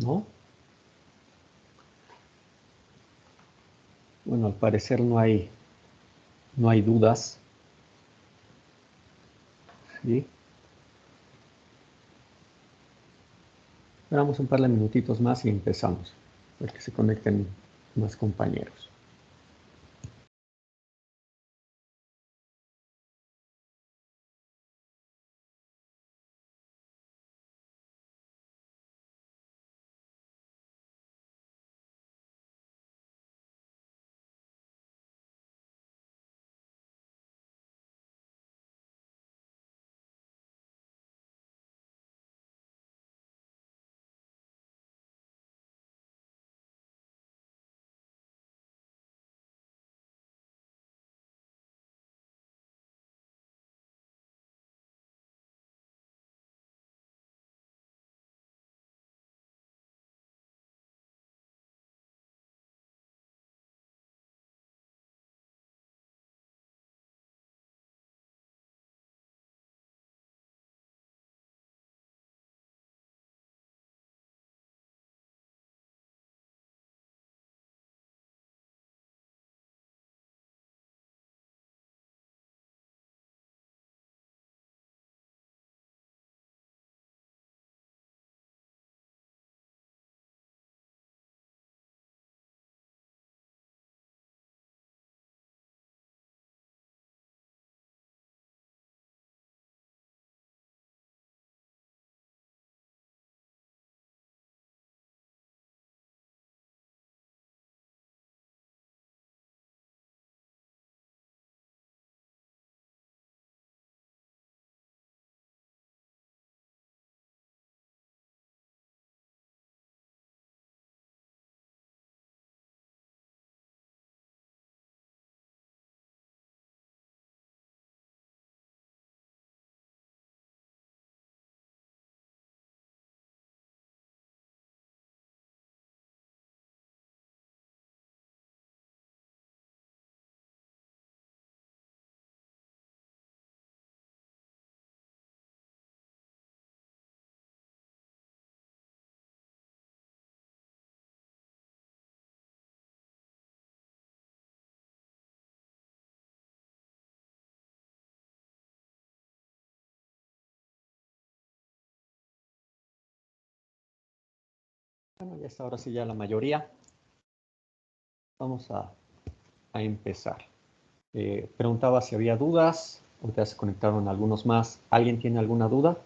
¿no? Bueno, al parecer no hay dudas. ¿Sí? Esperamos un par de minutitos más y empezamos, para que se conecten más compañeros. Bueno, ya está ahora sí ya la mayoría. Vamos a empezar. Preguntaba si había dudas. Ahorita se conectaron algunos más. ¿Alguien tiene alguna duda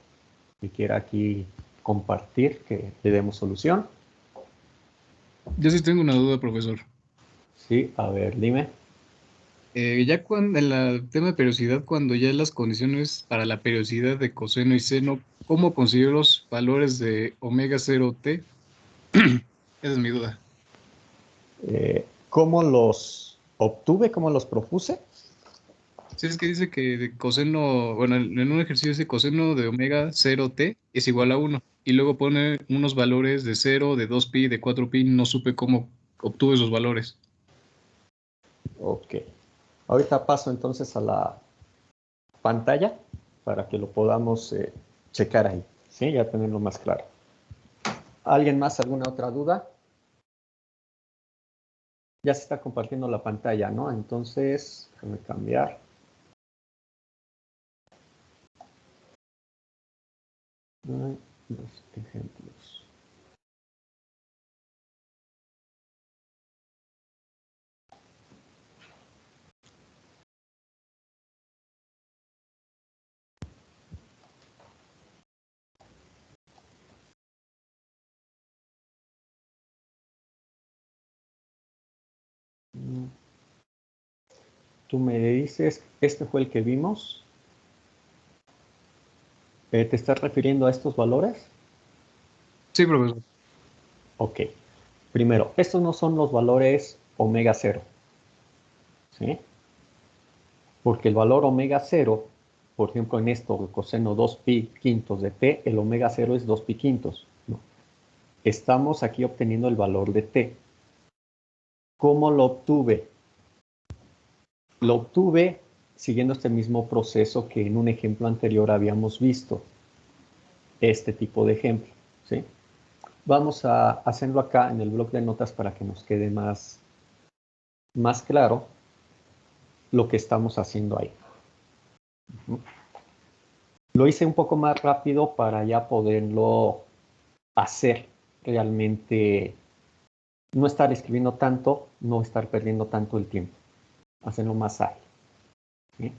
que quiera aquí compartir, que le demos solución? Yo sí tengo una duda, profesor. Sí, a ver, dime. Ya cuando en el tema de periodicidad, cuando ya las condiciones para la periodicidad de coseno y seno, ¿cómo considero los valores de omega 0T? Esa es mi duda. ¿Cómo los obtuve? ¿Cómo los propuse? Si es que dice que de coseno, bueno, en un ejercicio dice coseno de omega 0T es igual a 1. Y luego pone unos valores de 0, de 2pi, de 4pi, no supe cómo obtuve esos valores. Ok. Ahorita paso entonces a la pantalla para que lo podamos checar ahí. Sí, ya tenerlo más claro. ¿Alguien más? ¿Alguna otra duda? Ya se está compartiendo la pantalla, ¿no? Entonces, déjame cambiar. Los ejemplos. Tú me dices, este fue el que vimos. ¿Te estás refiriendo a estos valores? Sí, profesor. Ok. Primero, estos no son los valores omega 0. ¿Sí? Porque el valor omega 0, por ejemplo, en esto, el coseno 2pi quintos de t, el omega 0 es 2pi quintos. ¿No? Estamos aquí obteniendo el valor de t. ¿Cómo lo obtuve? Lo obtuve siguiendo este mismo proceso que en un ejemplo anterior habíamos visto. Este tipo de ejemplo. ¿Sí? Vamos a hacerlo acá en el bloc de notas para que nos quede más claro lo que estamos haciendo ahí. Lo hice un poco más rápido para ya poderlo hacer realmente, no estar escribiendo tanto, no estar perdiendo tanto el tiempo, hacerlo más ágil. ¿Sí?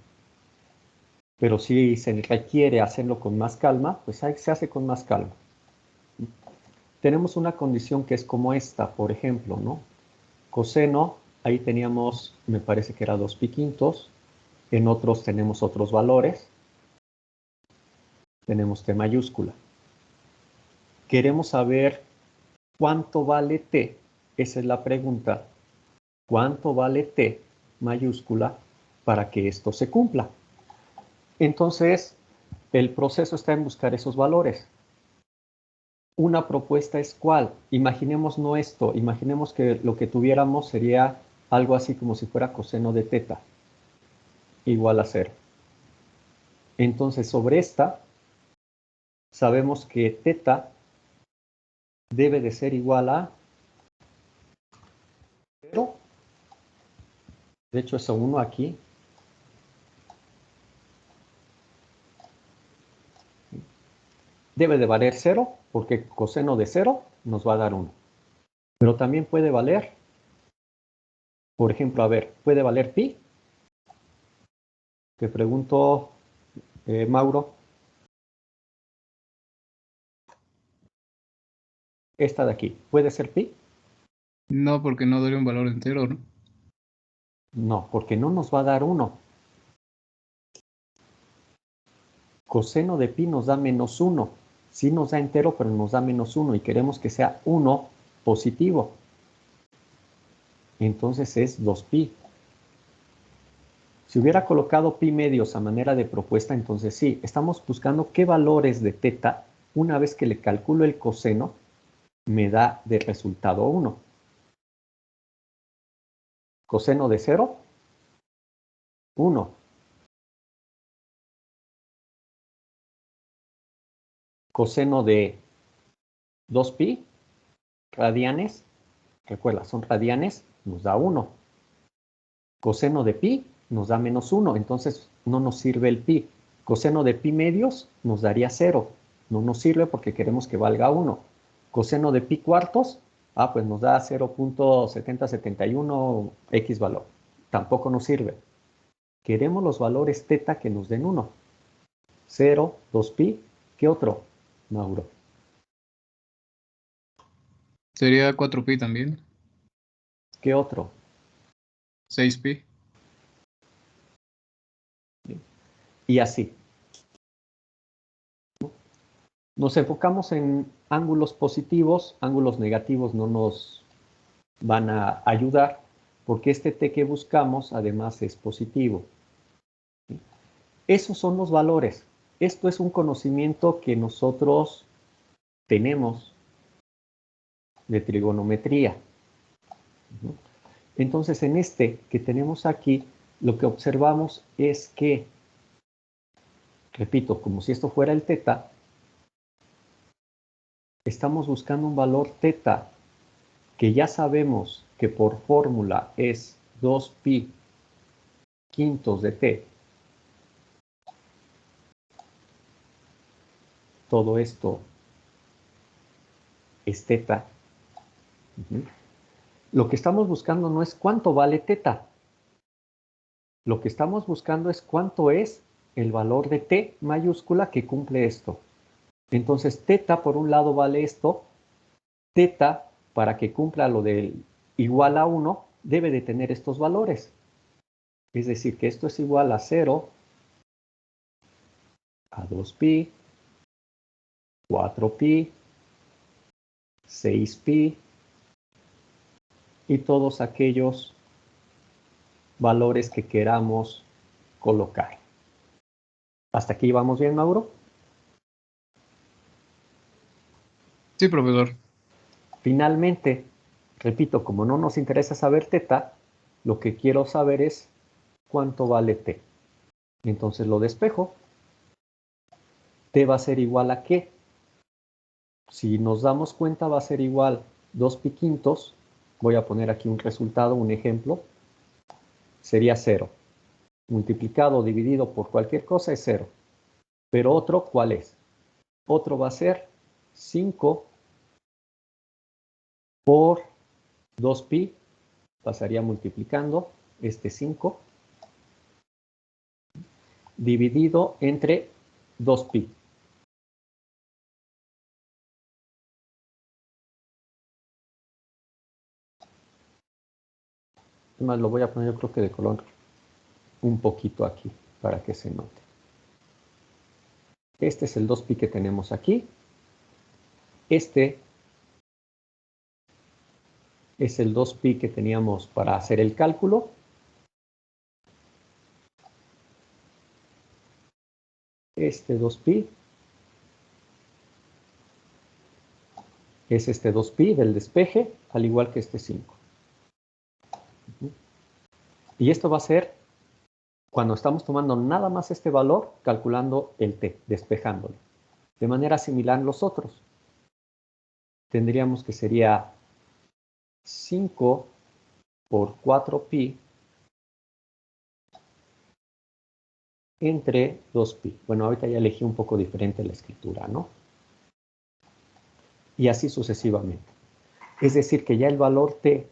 Pero si se requiere hacerlo con más calma, pues ahí se hace con más calma. Tenemos una condición que es como esta, por ejemplo, ¿no? Coseno, ahí teníamos, me parece que era 2π5, en otros tenemos otros valores, tenemos T mayúscula. Queremos saber cuánto vale T, esa es la pregunta, cuánto vale T mayúscula para que esto se cumpla. Entonces, el proceso está en buscar esos valores. Una propuesta es ¿cuál? Imaginemos no esto, imaginemos que lo que tuviéramos sería algo así como si fuera coseno de teta, igual a 0. Entonces, sobre esta, sabemos que teta debe de ser igual a 0. De hecho, eso 1 aquí. Debe de valer 0, porque coseno de 0 nos va a dar 1. Pero también puede valer, por ejemplo, a ver, ¿puede valer pi? Te pregunto, Mauro. Esta de aquí, ¿puede ser pi? No, porque no daría un valor entero, ¿no? No, porque no nos va a dar 1. Coseno de pi nos da -1. Sí nos da entero, pero nos da -1 y queremos que sea 1 positivo. Entonces es 2pi. Si hubiera colocado pi medios a manera de propuesta, entonces sí, estamos buscando qué valores de teta, una vez que le calculo el coseno, me da de resultado 1. Coseno de 0, 1. Coseno de 2pi, radianes, recuerda, son radianes, nos da 1. Coseno de pi nos da -1, entonces no nos sirve el pi. Coseno de pi medios nos daría 0. No nos sirve porque queremos que valga 1. Coseno de pi cuartos, pues nos da 0.7071 X valor. Tampoco nos sirve. Queremos los valores teta que nos den 1. 0, 2pi, ¿qué otro, Mauro? Sería 4pi también. ¿Qué otro? 6pi. Y así. Nos enfocamos en ángulos positivos, ángulos negativos no nos van a ayudar porque este t que buscamos además es positivo. Esos son los valores. Esto es un conocimiento que nosotros tenemos de trigonometría. Entonces, en este que tenemos aquí, lo que observamos es que, repito, como si esto fuera el teta, estamos buscando un valor teta que ya sabemos que por fórmula es 2pi quintos de t. Todo esto es teta. Lo que estamos buscando no es cuánto vale teta. Lo que estamos buscando es cuánto es el valor de t mayúscula que cumple esto. Entonces, teta por un lado vale esto. Teta, para que cumpla lo del igual a 1, debe de tener estos valores. Es decir, que esto es igual a 0, a 2pi, 4pi, 6pi y todos aquellos valores que queramos colocar. ¿Hasta aquí vamos bien, Mauro? Sí, profesor. Finalmente, repito, como no nos interesa saber teta, lo que quiero saber es cuánto vale t. Entonces lo despejo. T va a ser igual a ¿qué? Si nos damos cuenta va a ser igual 2pi quintos. Voy a poner aquí un resultado, un ejemplo. Sería 0. Multiplicado o dividido por cualquier cosa es 0. Pero otro, ¿cuál es? Otro va a ser 5 por 2pi. Pasaría multiplicando este 5 dividido entre 2pi. Además lo voy a poner yo creo que de color un poquito aquí para que se note. Este es el 2pi que tenemos aquí. Este es el 2pi que teníamos para hacer el cálculo. Este 2pi es este 2pi del despeje, al igual que este 5. Y esto va a ser cuando estamos tomando nada más este valor, calculando el t, despejándolo. De manera similar los otros. Tendríamos que sería 5 por 4pi entre 2pi. Bueno, ahorita ya elegí un poco diferente la escritura, ¿no? Y así sucesivamente. Es decir, que ya el valor t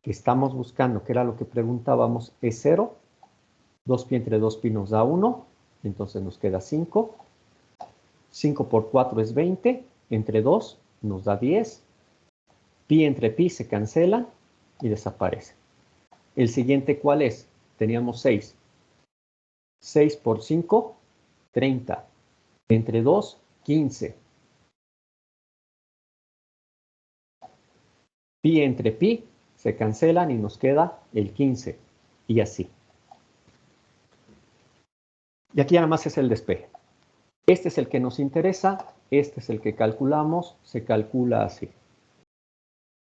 que estamos buscando, que era lo que preguntábamos, es 0. 2pi entre 2pi nos da 1, entonces nos queda 5. 5 por 4 es 20, entre 2 nos da 10. Pi entre pi se cancela y desaparece. El siguiente, ¿cuál es? Teníamos 6. 6 por 5, 30. Entre 2, 15. Pi entre pi se cancelan y nos queda el 15. Y así. Y aquí nada más es el despeje. Este es el que nos interesa, este es el que calculamos, se calcula así.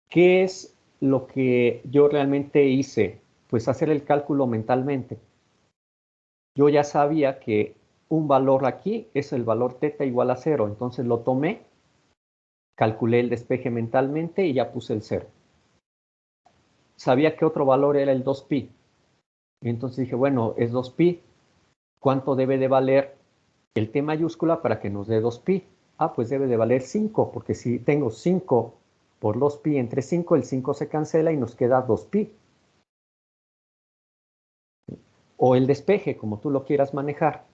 ¿Qué es lo que yo realmente hice? Pues hacer el cálculo mentalmente. Yo ya sabía que un valor aquí es el valor θ igual a 0, entonces lo tomé, calculé el despeje mentalmente y ya puse el 0. Sabía que otro valor era el 2pi, entonces dije, bueno, es 2pi, ¿cuánto debe de valer el t mayúscula para que nos dé 2pi? Ah, pues debe de valer 5, porque si tengo 5 por 2pi entre 5, el 5 se cancela y nos queda 2pi. O el despeje, como tú lo quieras manejar.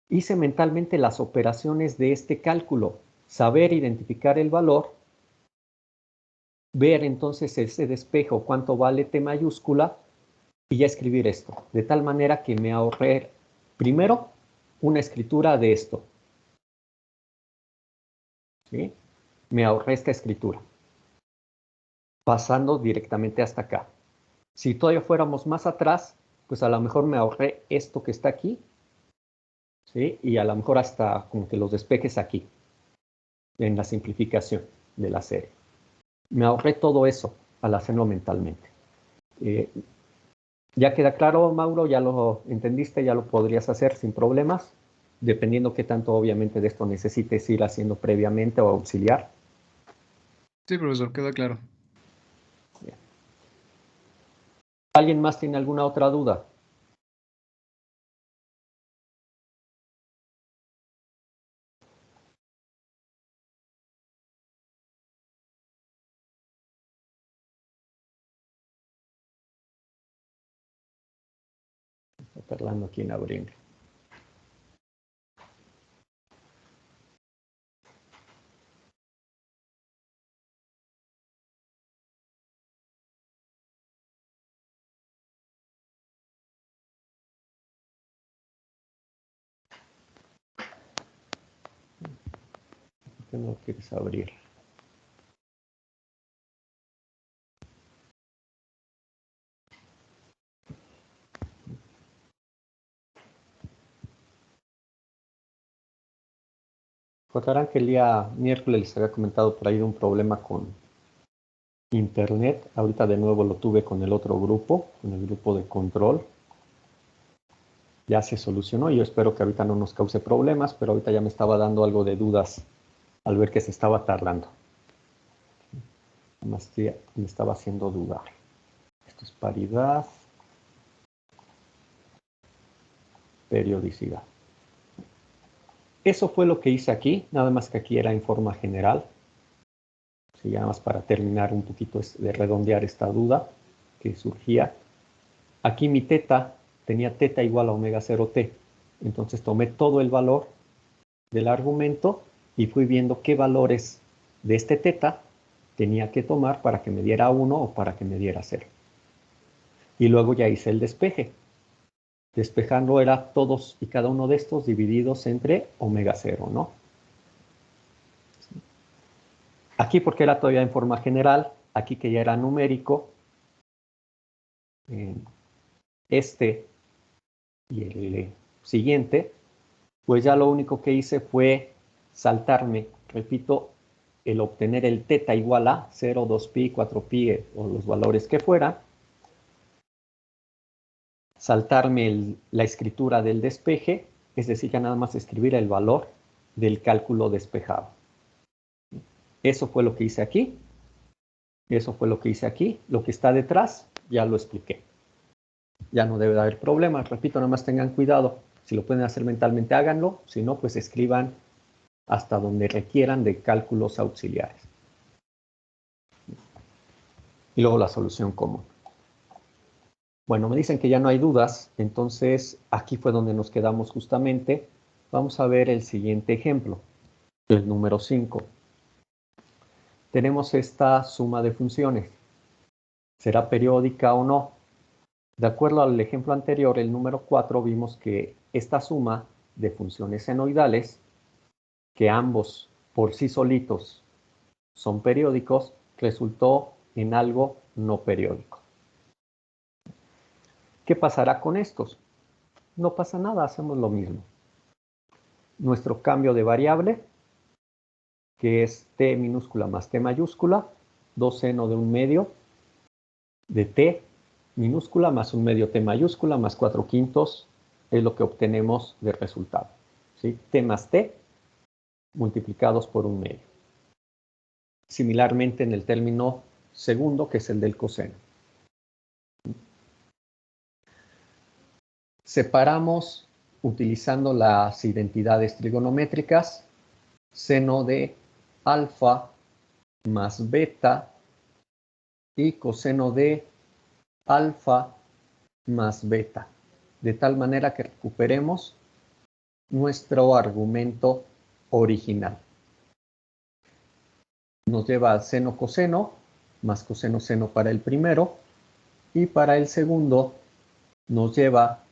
Hice mentalmente las operaciones de este cálculo, saber identificar el valor, ver entonces ese despejo, cuánto vale t mayúscula, y ya escribir esto. De tal manera que me ahorré, primero, una escritura de esto. ¿Sí? Me ahorré esta escritura, pasando directamente hasta acá. Si todavía fuéramos más atrás, pues a lo mejor me ahorré esto que está aquí, ¿sí? Y a lo mejor hasta como que los despejes aquí, en la simplificación de la serie. Me ahorré todo eso al hacerlo mentalmente. ¿Ya queda claro, Mauro? ¿Ya lo entendiste? ¿Ya lo podrías hacer sin problemas? Dependiendo qué tanto, obviamente, de esto necesites ir haciendo previamente o auxiliar. Sí, profesor, queda claro. Bien. ¿Alguien más tiene alguna otra duda? Está tardando aquí en abrir. ¿Por qué no quieres abrir? Recordarán que el día miércoles les había comentado por ahí de un problema con internet. Ahorita de nuevo lo tuve con el otro grupo, con el grupo de control. Ya se solucionó y yo espero que ahorita no nos cause problemas, pero ahorita ya me estaba dando algo de dudas al ver que se estaba tardando. Nada más que me estaba haciendo dudar. Esto es paridad, periodicidad. Eso fue lo que hice aquí, nada más que aquí era en forma general. Sí, nada más para terminar un poquito de redondear esta duda que surgía. Aquí mi teta tenía teta igual a omega 0t. Entonces tomé todo el valor del argumento y fui viendo qué valores de este teta tenía que tomar para que me diera 1 o para que me diera 0. Y luego ya hice el despeje. Despejando era todos y cada uno de estos divididos entre omega 0, ¿no? Aquí porque era todavía en forma general, aquí que ya era numérico, este y el siguiente, pues ya lo único que hice fue saltarme, repito, el obtener el teta igual a 0, 2pi, 4pi o los valores que fueran, saltarme la escritura del despeje, es decir, ya nada más escribir el valor del cálculo despejado. Eso fue lo que hice aquí. Eso fue lo que hice aquí. Lo que está detrás ya lo expliqué. Ya no debe de haber problemas. Repito, nada más tengan cuidado. Si lo pueden hacer mentalmente, háganlo. Si no, pues escriban hasta donde requieran de cálculos auxiliares. Y luego la solución común. Bueno, me dicen que ya no hay dudas, entonces aquí fue donde nos quedamos justamente. Vamos a ver el siguiente ejemplo, el número 5. Tenemos esta suma de funciones. ¿Será periódica o no? De acuerdo al ejemplo anterior, el número 4, vimos que esta suma de funciones senoidales, que ambos por sí solitos son periódicos, resultó en algo no periódico. ¿Qué pasará con estos? No pasa nada, hacemos lo mismo. Nuestro cambio de variable, que es t minúscula más t mayúscula, 2 seno de 1/2 de t minúscula más 1/2 t mayúscula más 4/5 es lo que obtenemos de resultado. ¿Sí? T más t multiplicados por 1/2. Similarmente en el término segundo, que es el del coseno. Separamos utilizando las identidades trigonométricas seno de alfa más beta y coseno de alfa más beta, de tal manera que recuperemos nuestro argumento original. Nos lleva al seno coseno, más coseno seno para el primero, y para el segundo nos lleva,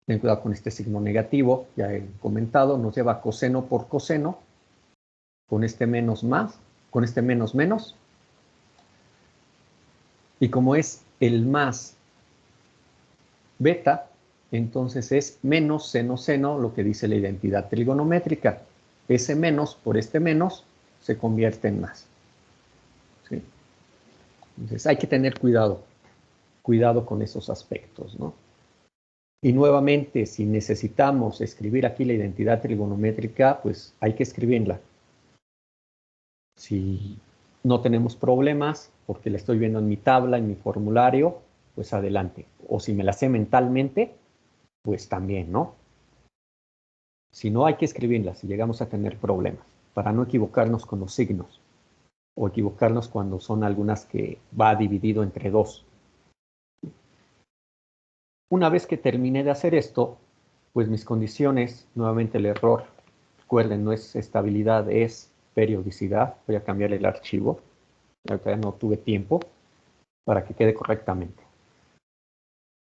ten cuidado con este signo negativo, ya he comentado, nos lleva coseno por coseno, con este menos más, con este menos menos, y como es el más beta, entonces es menos seno seno, lo que dice la identidad trigonométrica. Ese menos por este menos se convierte en más. ¿Sí? Entonces hay que tener cuidado con esos aspectos, ¿no? Y nuevamente, si necesitamos escribir aquí la identidad trigonométrica, pues hay que escribirla. Si no tenemos problemas, porque la estoy viendo en mi tabla, en mi formulario, pues adelante. O si me la sé mentalmente, pues también, ¿no? Si no, hay que escribirla si llegamos a tener problemas, para no equivocarnos con los signos, o equivocarnos cuando son algunas que va dividido entre dos. Una vez que terminé de hacer esto, pues mis condiciones, nuevamente el error, recuerden, no es estabilidad, es periodicidad. Voy a cambiar el archivo, ahorita no tuve tiempo para que quede correctamente.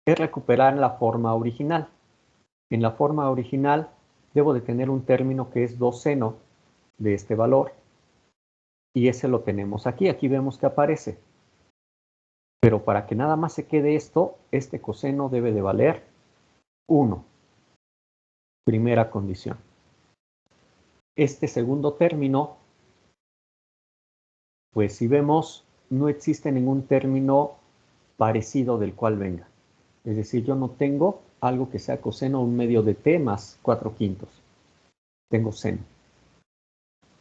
Es recuperar la forma original. En la forma original debo de tener un término que es 2 seno de este valor, y ese lo tenemos aquí. Aquí vemos que aparece. Pero para que nada más se quede esto, este coseno debe de valer 1. Primera condición. Este segundo término, pues si vemos, no existe ningún término parecido del cual venga. Es decir, yo no tengo algo que sea coseno 1/2 de t más 4/5. Tengo seno.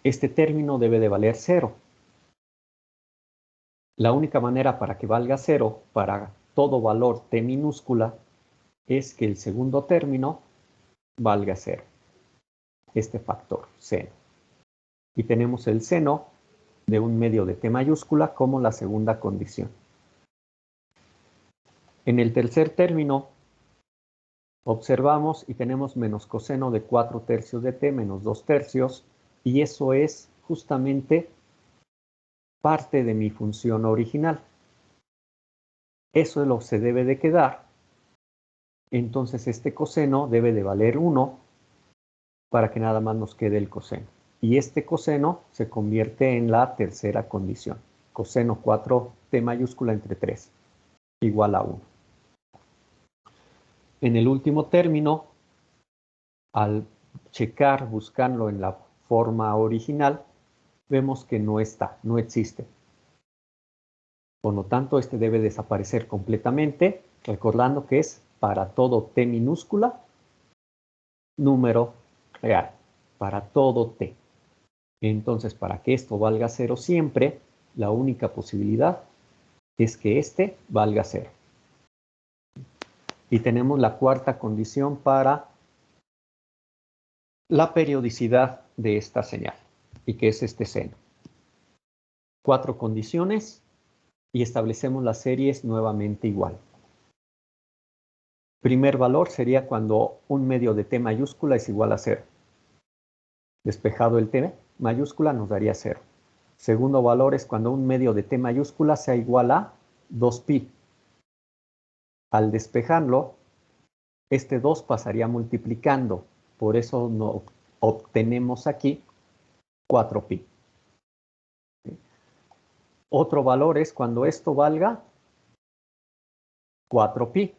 este término debe de valer 0. La única manera para que valga 0 para todo valor t minúscula es que el segundo término valga 0. Este factor, seno. Y tenemos el seno de un medio de t mayúscula como la segunda condición. En el tercer término observamos y tenemos menos coseno de 4/3 de t menos 2/3, y eso es justamente parte de mi función original. Eso es lo que se debe de quedar. Entonces este coseno debe de valer 1 para que nada más nos quede el coseno. Y este coseno se convierte en la tercera condición. Coseno 4t mayúscula entre 3 igual a 1. En el último término, al checar, buscarlo en la forma original, vemos que no está, no existe. Por lo tanto, este debe desaparecer completamente, recordando que es para todo t minúscula, número real, para todo t. Entonces, para que esto valga 0 siempre, la única posibilidad es que este valga 0. Y tenemos la cuarta condición para la periodicidad de esta señal, y que es este seno. 4 condiciones y establecemos las series nuevamente igual. Primer valor sería cuando un medio de t mayúscula es igual a 0. Despejado el t mayúscula nos daría 0. Segundo valor es cuando un medio de t mayúscula sea igual a 2pi. Al despejarlo, este 2 pasaría multiplicando. Por eso no obtenemos aquí 4pi. Otro valor es cuando esto valga 4pi.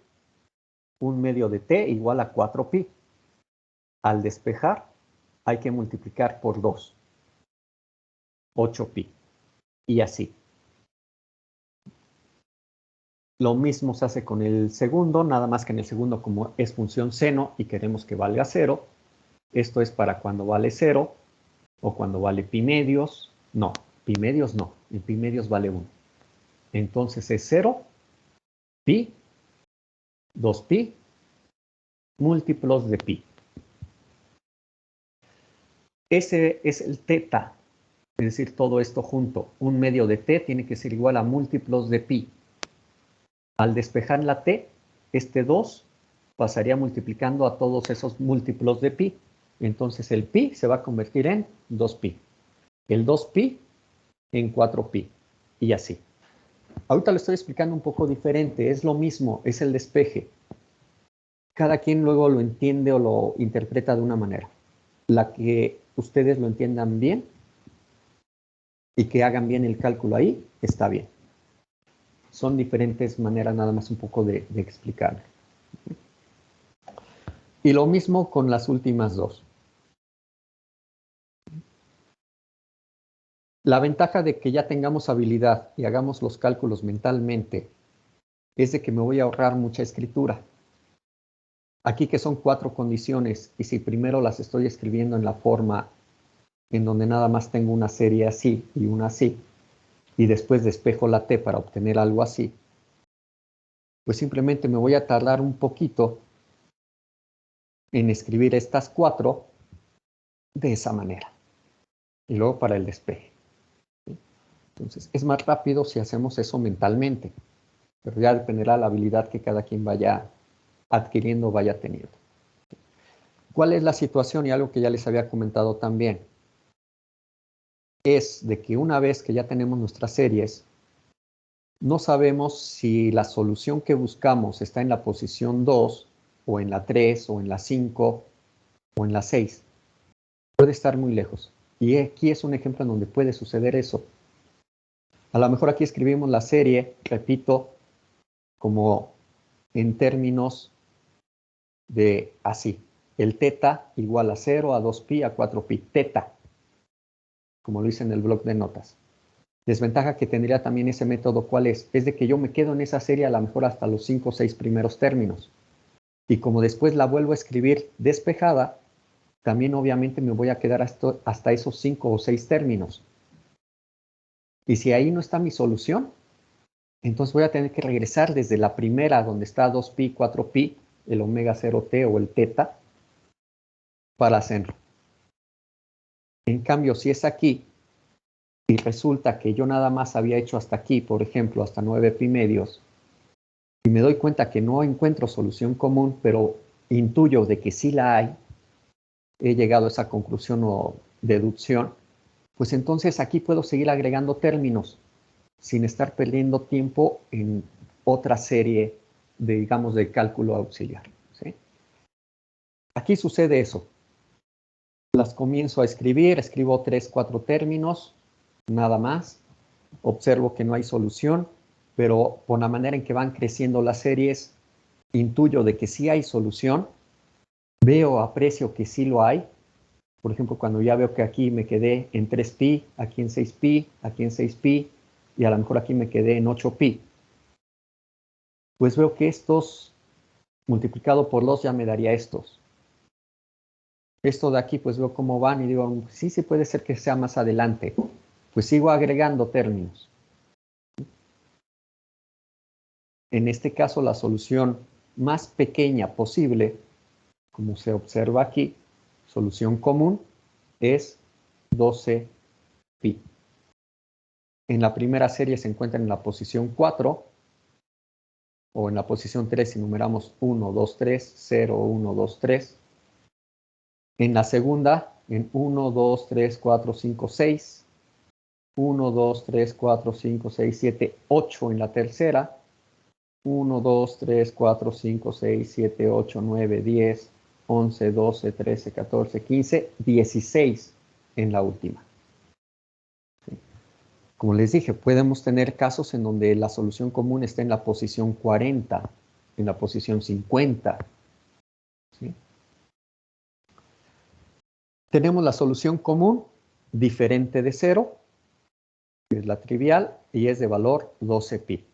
Un medio de t igual a 4pi. Al despejar, hay que multiplicar por 2. 8pi. Y así. Lo mismo se hace con el segundo, nada más que en el segundo, como es función seno y queremos que valga 0, esto es para cuando vale 0 o cuando vale pi medios. No, pi medios no, en pi medios vale 1. Entonces es 0, pi, 2pi, múltiplos de pi. Ese es el teta, es decir, todo esto junto. Un medio de t tiene que ser igual a múltiplos de pi. Al despejar la t, este 2 pasaría multiplicando a todos esos múltiplos de pi. Entonces el pi se va a convertir en 2pi. El 2pi en 4pi. Y así. Ahorita lo estoy explicando un poco diferente. Es lo mismo, es el despeje. Cada quien luego lo entiende o lo interpreta de una manera. La que ustedes lo entiendan bien y que hagan bien el cálculo ahí, está bien. Son diferentes maneras nada más un poco de explicar. Y lo mismo con las últimas dos. La ventaja de que ya tengamos habilidad y hagamos los cálculos mentalmente es de que me voy a ahorrar mucha escritura. Aquí que son 4 condiciones y si primero las estoy escribiendo en la forma en donde nada más tengo una serie así y una así y después despejo la t para obtener algo así, pues simplemente me voy a tardar un poquito en escribir estas 4 de esa manera. Y luego para el despeje. Entonces, es más rápido si hacemos eso mentalmente. Pero ya dependerá de la habilidad que cada quien vaya adquiriendo, vaya teniendo. ¿Cuál es la situación? Y algo que ya les había comentado también. Es de que una vez que ya tenemos nuestras series, no sabemos si la solución que buscamos está en la posición 2, o en la 3, o en la 5, o en la 6. Puede estar muy lejos. Y aquí es un ejemplo en donde puede suceder eso. A lo mejor aquí escribimos la serie, repito, como en términos de así. El teta igual a 0, a 2pi, a 4pi. Teta, como lo hice en el blog de notas. Desventaja que tendría también ese método, ¿cuál es? Es de que yo me quedo en esa serie a lo mejor hasta los 5 o 6 primeros términos. Y como después la vuelvo a escribir despejada, también obviamente me voy a quedar hasta esos 5 o 6 términos. Y si ahí no está mi solución, entonces voy a tener que regresar desde la primera, donde está 2pi, 4pi, el omega 0t o el teta, para hacerlo. En cambio, si es aquí, y resulta que yo nada más había hecho hasta aquí, por ejemplo, hasta 9pi medios, y me doy cuenta que no encuentro solución común, pero intuyo de que sí la hay, he llegado a esa conclusión o deducción, pues entonces aquí puedo seguir agregando términos sin estar perdiendo tiempo en otra serie de, digamos, de cálculo auxiliar, ¿sí? Aquí sucede eso. Las comienzo a escribir, escribo 3, 4 términos, nada más. Observo que no hay solución, pero por la manera en que van creciendo las series, intuyo de que sí hay solución, veo, aprecio que sí lo hay. Por ejemplo, cuando ya veo que aquí me quedé en 3pi, aquí en 6pi, aquí en 6pi, y a lo mejor aquí me quedé en 8pi, pues veo que estos multiplicado por 2 ya me daría estos. Esto de aquí, pues veo cómo van y digo, sí, sí puede ser que sea más adelante. Pues sigo agregando términos. En este caso, la solución más pequeña posible, como se observa aquí, solución común, es 12pi. En la primera serie se encuentra en la posición 4, o en la posición 3 si numeramos 1, 2, 3, 0, 1, 2, 3. En la segunda, en 1, 2, 3, 4, 5, 6. 1, 2, 3, 4, 5, 6, 7, 8 en la tercera. 1, 2, 3, 4, 5, 6, 7, 8, 9, 10, 11, 12, 13, 14, 15, 16 en la última. ¿Sí? Como les dije, podemos tener casos en donde la solución común está en la posición 40, en la posición 50. ¿Sí? Tenemos la solución común diferente de 0, que es la trivial, y es de valor 12pi.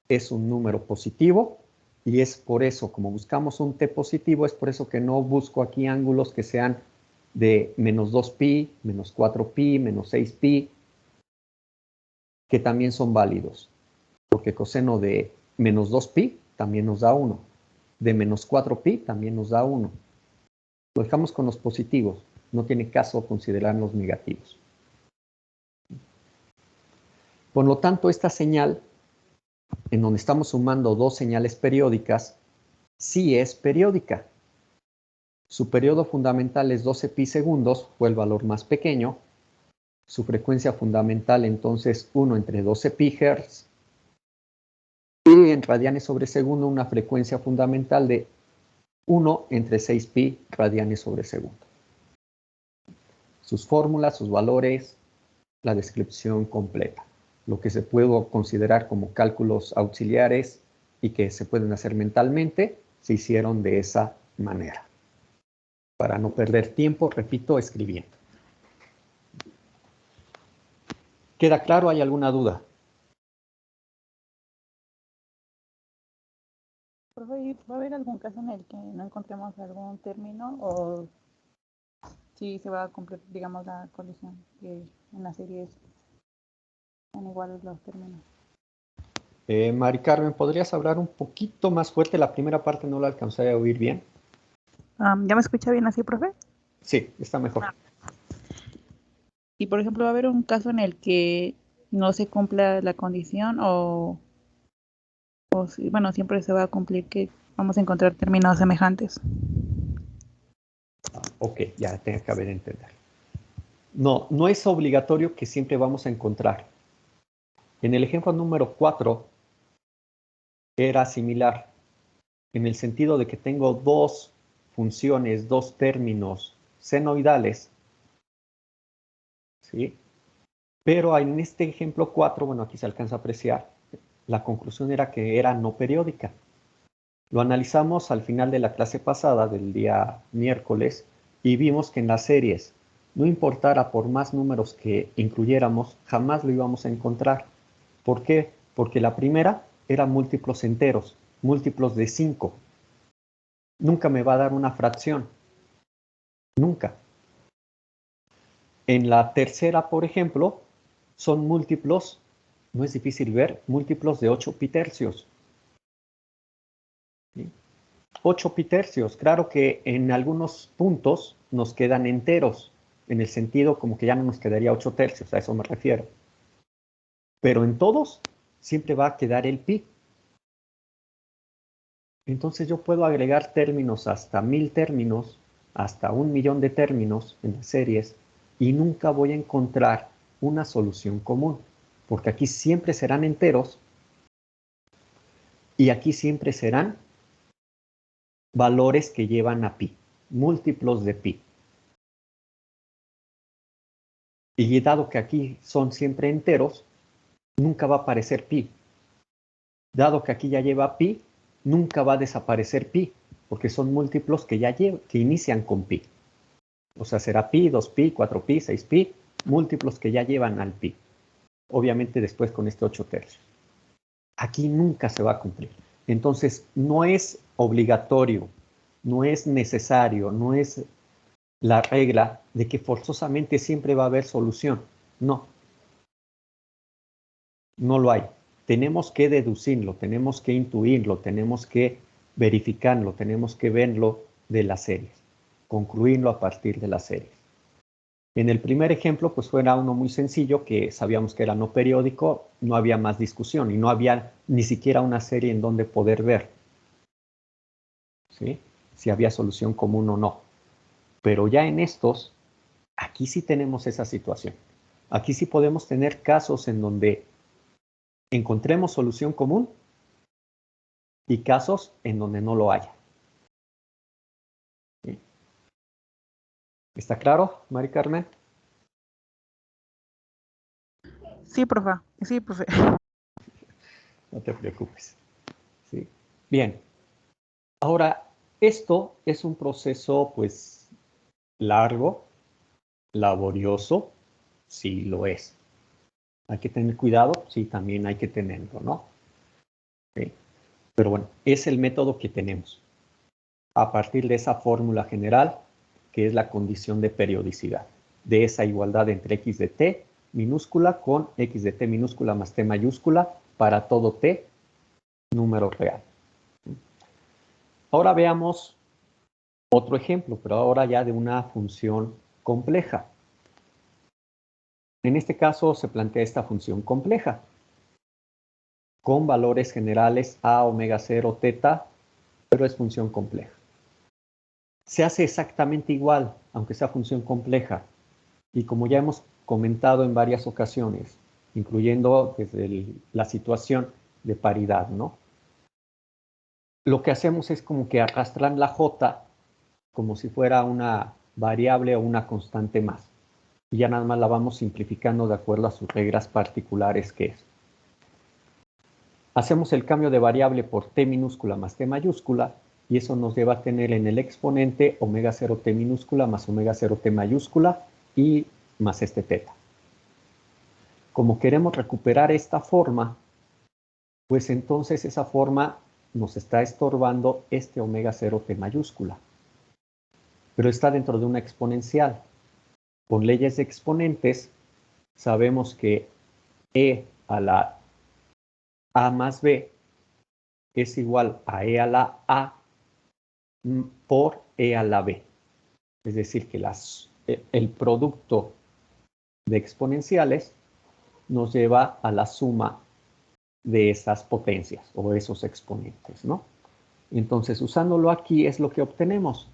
Es un número positivo y es por eso, como buscamos un t positivo, es por eso que no busco aquí ángulos que sean de menos 2pi, menos 4pi, menos 6pi, que también son válidos, porque coseno de menos 2pi también nos da 1, de menos 4pi también nos da 1. Lo dejamos con los positivos, no tiene caso considerar los negativos. Por lo tanto, esta señal, en donde estamos sumando dos señales periódicas, sí es periódica. Su periodo fundamental es 12 pi segundos, fue el valor más pequeño. Su frecuencia fundamental entonces 1 entre 12 pi hertz. Y en radianes sobre segundo una frecuencia fundamental de 1 entre 6 pi radianes sobre segundo. Sus fórmulas, sus valores, la descripción completa. Lo que se puede considerar como cálculos auxiliares y que se pueden hacer mentalmente, se hicieron de esa manera. Para no perder tiempo, repito, escribiendo. ¿Queda claro? ¿Hay alguna duda? Profe, ¿va a haber algún caso en el que no encontremos algún término o si se va a cumplir, digamos, la colisión que en la serie son iguales los términos? Mari Carmen, ¿podrías hablar un poquito más fuerte? La primera parte no la alcancé a oír bien. ¿Ya me escucha bien así, profe? Sí, está mejor. Y por ejemplo, ¿va a haber un caso en el que no se cumpla la condición o bueno, siempre se va a cumplir que vamos a encontrar términos semejantes? Ok, ya tengo que haber entendido. No, no es obligatorio que siempre vamos a encontrar. En el ejemplo número 4 era similar, en el sentido de que tengo dos funciones, dos términos senoidales, ¿sí? Pero en este ejemplo 4, bueno, aquí se alcanza a apreciar, la conclusión era que era no periódica. Lo analizamos al final de la clase pasada, del día miércoles, y vimos que en las series, no importara por más números que incluyéramos, jamás lo íbamos a encontrar. ¿Por qué? Porque la primera era múltiplos enteros, múltiplos de 5. Nunca me va a dar una fracción. Nunca. En la tercera, por ejemplo, son múltiplos, no es difícil ver, múltiplos de 8 pi tercios. ¿Sí? 8 pi tercios, claro que en algunos puntos nos quedan enteros, en el sentido como que ya no nos quedaría 8 tercios, a eso me refiero. Pero en todos siempre va a quedar el pi. Entonces yo puedo agregar términos hasta 1000 términos, hasta 1.000.000 de términos en las series, y nunca voy a encontrar una solución común, porque aquí siempre serán enteros y aquí siempre serán valores que llevan a pi, múltiplos de pi. Y dado que aquí son siempre enteros, nunca va a aparecer pi. Dado que aquí ya lleva pi, nunca va a desaparecer pi, porque son múltiplos que inician con pi. O sea, será pi, 2pi, 4pi, 6pi, múltiplos que ya llevan al pi. Obviamente después con este 8 tercios. Aquí nunca se va a cumplir. Entonces, no es obligatorio, no es necesario, no es la regla de que forzosamente siempre va a haber solución. No, no lo hay. Tenemos que deducirlo, tenemos que intuirlo, tenemos que verificarlo, tenemos que verlo de las series, concluirlo a partir de las series. En el primer ejemplo, pues fuera uno muy sencillo, que sabíamos que era no periódico, no había más discusión y no había ni siquiera una serie en donde poder ver, ¿sí? Si había solución común o no. Pero ya en estos, aquí sí tenemos esa situación. Aquí sí podemos tener casos en donde encontremos solución común y casos en donde no lo haya. ¿Sí? ¿Está claro, Mari Carmen? Sí, profe. Sí, profe. No te preocupes. ¿Sí? Bien. Ahora, esto es un proceso, pues, largo, laborioso, sí lo es. Hay que tener cuidado, sí, también hay que tenerlo, ¿no? ¿Sí? Pero bueno, es el método que tenemos. A partir de esa fórmula general, que es la condición de periodicidad, de esa igualdad entre x de t minúscula con x de t minúscula más t mayúscula para todo t número real. Ahora veamos otro ejemplo, pero ahora ya de una función compleja. En este caso se plantea esta función compleja con valores generales a, omega 0, teta, pero es función compleja. Se hace exactamente igual, aunque sea función compleja. Y como ya hemos comentado en varias ocasiones, incluyendo desde la situación de paridad, ¿no? Lo que hacemos es como que arrastran la j como si fuera una variable o una constante más. Y ya nada más la vamos simplificando de acuerdo a sus reglas particulares que es. Hacemos el cambio de variable por t minúscula más t mayúscula y eso nos lleva a tener en el exponente omega 0 t minúscula más omega 0 t mayúscula y más este teta. Como queremos recuperar esta forma, pues entonces esa forma nos está estorbando este omega 0 t mayúscula. Pero está dentro de una exponencial. Con leyes de exponentes sabemos que e a la a más b es igual a e a la a por e a la b. Es decir, que el producto de exponenciales nos lleva a la suma de esas potencias o esos exponentes, ¿no? Entonces, usándolo aquí es lo que obtenemos.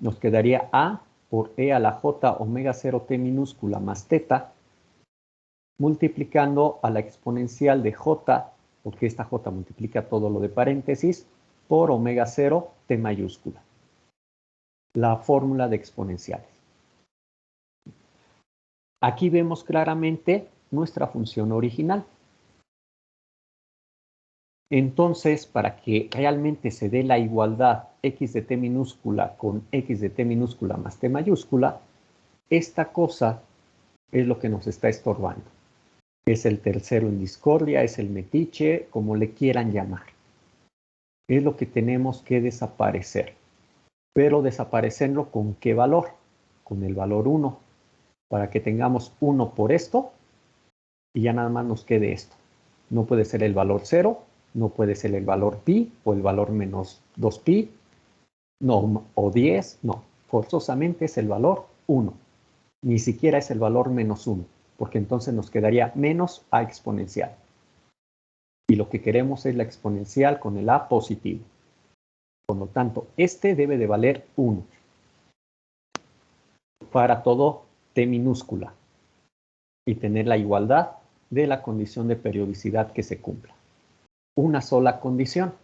Nos quedaría a por e a la j omega 0 t minúscula más teta, multiplicando a la exponencial de j, porque esta j multiplica todo lo de paréntesis, por omega 0 t mayúscula. La fórmula de exponenciales. Aquí vemos claramente nuestra función original. Entonces, para que realmente se dé la igualdad x de t minúscula con x de t minúscula más t mayúscula, esta cosa es lo que nos está estorbando. Es el tercero en discordia, es el metiche, como le quieran llamar. Es lo que tenemos que desaparecer. Pero desaparecerlo ¿con qué valor? con el valor 1, para que tengamos 1 por esto, y ya nada más nos quede esto. No puede ser el valor 0, no puede ser el valor pi, o el valor menos 2pi, no, o 10, no. Forzosamente es el valor 1. Ni siquiera es el valor menos 1, porque entonces nos quedaría menos a exponencial. Y lo que queremos es la exponencial con el a positivo. Por lo tanto, este debe de valer 1 para todo t minúscula y tener la igualdad de la condición de periodicidad que se cumpla. Una sola condición.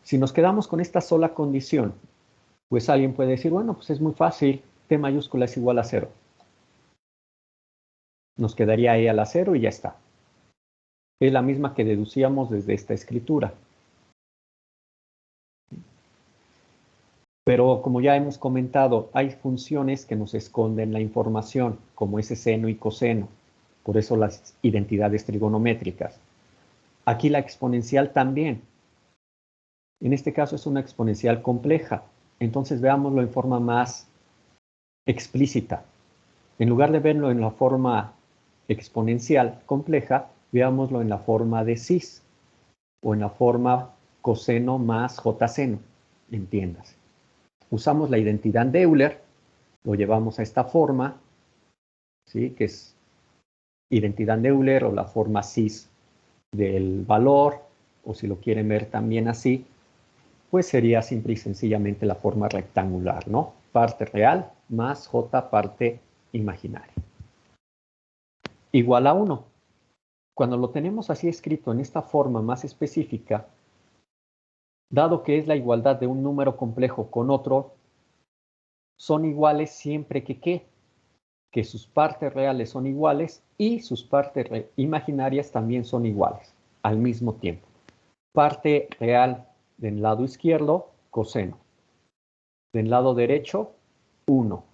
Si nos quedamos con esta sola condición, pues alguien puede decir, bueno, pues es muy fácil, t mayúscula es igual a 0. Nos quedaría e a la 0 y ya está. Es la misma que deducíamos desde esta escritura. Pero como ya hemos comentado, hay funciones que nos esconden la información, como ese seno y coseno. Por eso las identidades trigonométricas. Aquí la exponencial también. En este caso es una exponencial compleja. Entonces veámoslo en forma más explícita. En lugar de verlo en la forma exponencial compleja, veámoslo en la forma de cis o en la forma coseno más j seno, entiéndase. Usamos la identidad de Euler, lo llevamos a esta forma, ¿sí? Que es identidad de Euler o la forma cis del valor, o si lo quieren ver también así, pues sería simple y sencillamente la forma rectangular, ¿no? Parte real más j parte imaginaria. Igual a 1. Cuando lo tenemos así escrito en esta forma más específica, dado que es la igualdad de un número complejo con otro, son iguales siempre que sus partes reales son iguales y sus partes imaginarias también son iguales al mismo tiempo. Parte real del lado izquierdo, coseno. Del lado derecho, 1.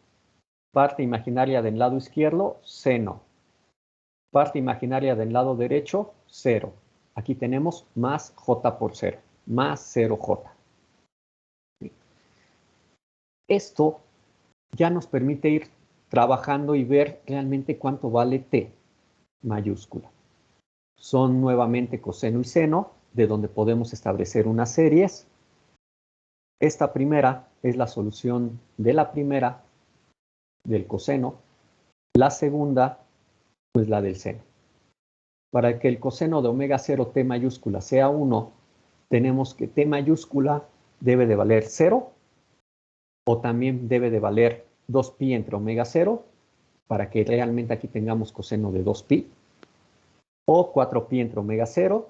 Parte imaginaria del lado izquierdo, seno. Parte imaginaria del lado derecho, 0. Aquí tenemos más j por 0, más 0j. Esto ya nos permite ir trabajando y ver realmente cuánto vale t mayúscula. Son nuevamente coseno y seno, de donde podemos establecer unas series. Esta primera es la solución de la primera, del coseno. La segunda, pues la del seno. Para que el coseno de omega 0 t mayúscula sea 1, tenemos que t mayúscula debe de valer 0, o también debe de valer 2pi entre omega 0, para que realmente aquí tengamos coseno de 2pi, o 4pi entre omega 0,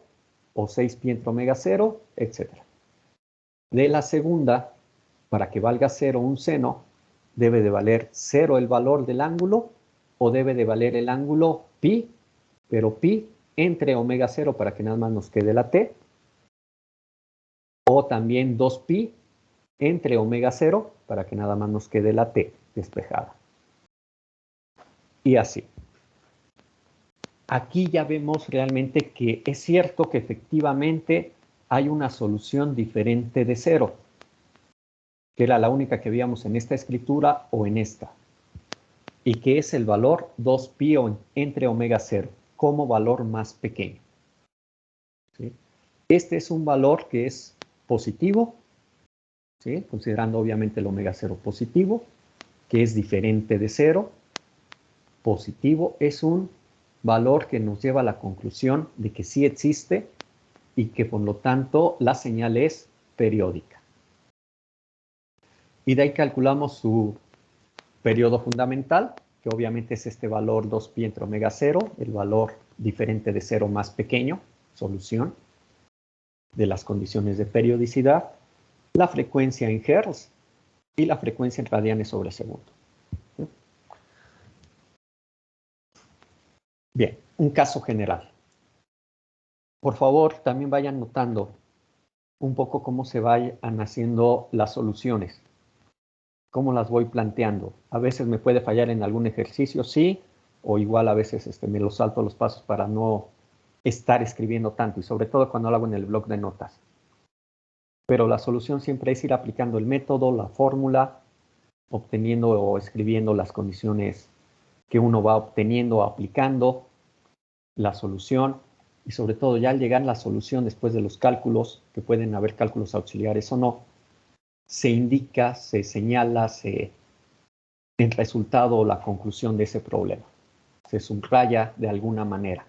o 6pi entre omega 0, etc. De la segunda, para que valga 0 un seno, debe de valer 0 el valor del ángulo, o debe de valer el ángulo pi, pero pi entre omega 0 para que nada más nos quede la t, o también 2pi entre omega 0 para que nada más nos quede la t despejada. Y así. Aquí ya vemos realmente que es cierto que efectivamente hay una solución diferente de 0, que era la única que veíamos en esta escritura o en esta, y que es el valor 2pi entre omega 0 como valor más pequeño. ¿Sí? Este es un valor que es positivo, ¿sí? Considerando obviamente el omega 0 positivo, que es diferente de 0. Positivo es un valor que nos lleva a la conclusión de que sí existe y que por lo tanto la señal es periódica. Y de ahí calculamos su periodo fundamental, que obviamente es este valor 2pi entre omega 0, el valor diferente de 0 más pequeño, solución de las condiciones de periodicidad, la frecuencia en Hertz y la frecuencia en radianes sobre segundo. Bien, un caso general. Por favor, también vayan notando un poco cómo se vayan haciendo las soluciones, cómo las voy planteando. A veces me puede fallar en algún ejercicio, sí, o igual a veces me los salto los pasos para no estar escribiendo tanto, y sobre todo cuando lo hago en el bloc de notas. Pero la solución siempre es ir aplicando el método, la fórmula, obteniendo o escribiendo las condiciones que uno va obteniendo, aplicando la solución y sobre todo ya al llegar a la solución después de los cálculos, que pueden haber cálculos auxiliares o no, se indica, se señala, el resultado o la conclusión de ese problema. Se subraya de alguna manera.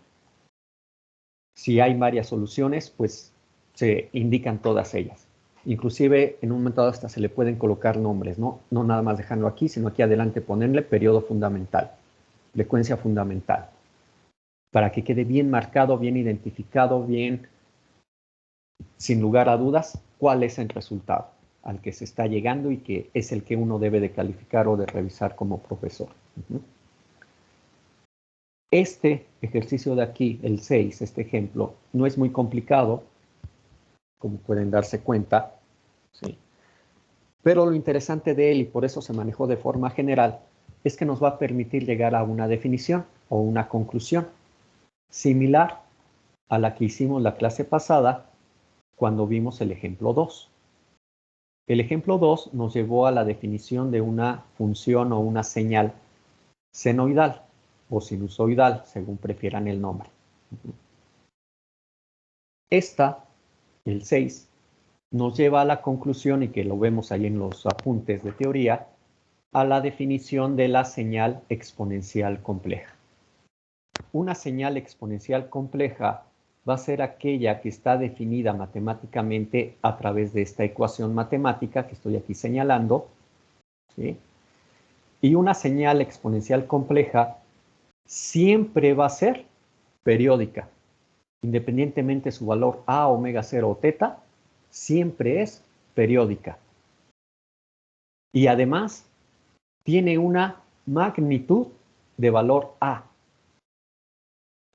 Si hay varias soluciones, pues se indican todas ellas. Inclusive en un momento dado hasta se le pueden colocar nombres, ¿no? No nada más dejarlo aquí, sino aquí adelante ponerle periodo fundamental, frecuencia fundamental, para que quede bien marcado, bien identificado, bien, sin lugar a dudas, cuál es el resultado al que se está llegando y que es el que uno debe de calificar o de revisar como profesor. Este ejercicio de aquí, el 6, este ejemplo, no es muy complicado, como pueden darse cuenta, ¿sí? Pero lo interesante de él, y por eso se manejó de forma general, es que nos va a permitir llegar a una definición o una conclusión similar a la que hicimos la clase pasada cuando vimos el ejemplo 2. El ejemplo 2 nos llevó a la definición de una función o una señal senoidal o sinusoidal, según prefieran el nombre. Esta, el 6, nos lleva a la conclusión, y que lo vemos ahí en los apuntes de teoría, a la definición de la señal exponencial compleja. Una señal exponencial compleja va a ser aquella que está definida matemáticamente a través de esta ecuación matemática que estoy aquí señalando, ¿sí? Y una señal exponencial compleja siempre va a ser periódica. Independientemente de su valor a, omega 0 o teta, siempre es periódica. Y además tiene una magnitud de valor a.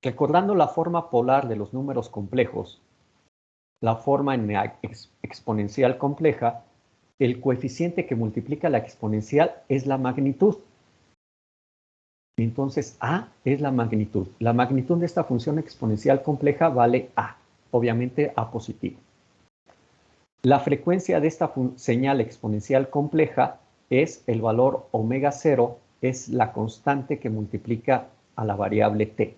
Recordando la forma polar de los números complejos, la forma en exponencial compleja, el coeficiente que multiplica la exponencial es la magnitud. Entonces, A es la magnitud. La magnitud de esta función exponencial compleja vale A, obviamente A positivo. La frecuencia de esta señal exponencial compleja es el valor omega 0, es la constante que multiplica a la variable t,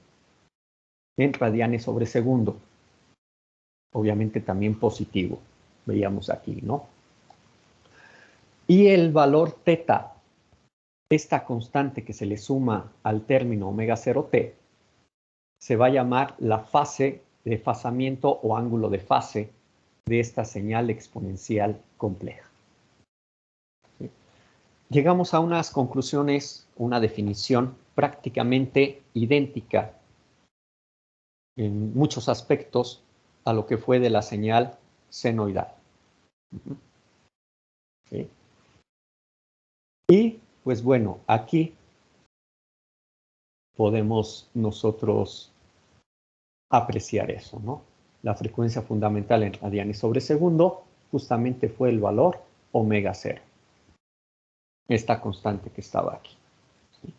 en radianes sobre segundo. Obviamente también positivo, veíamos aquí, ¿no? Y el valor teta, esta constante que se le suma al término omega 0t, se va a llamar la fase de desfasamiento o ángulo de fase de esta señal exponencial compleja. ¿Sí? Llegamos a unas conclusiones, una definición prácticamente idéntica en muchos aspectos a lo que fue de la señal senoidal. ¿Sí? Y pues bueno, aquí podemos nosotros apreciar eso, ¿no? La frecuencia fundamental en radianes sobre segundo justamente fue el valor omega 0. Esta constante que estaba aquí. ¿Sí?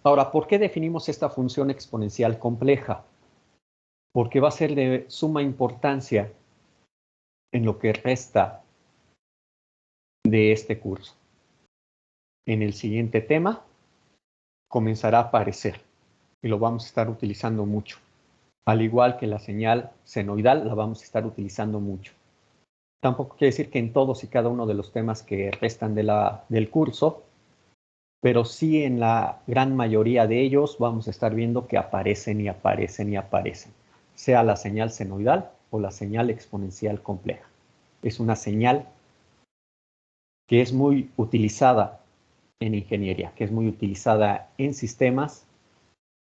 Ahora, ¿por qué definimos esta función exponencial compleja? Porque va a ser de suma importancia en lo que resta de este curso. En el siguiente tema comenzará a aparecer y lo vamos a estar utilizando mucho. Al igual que la señal senoidal, la vamos a estar utilizando mucho. Tampoco quiere decir que en todos y cada uno de los temas que restan del curso, pero sí en la gran mayoría de ellos vamos a estar viendo que aparecen y aparecen y aparecen, sea la señal senoidal o la señal exponencial compleja. Es una señal que es muy utilizada en ingeniería, que es muy utilizada en sistemas,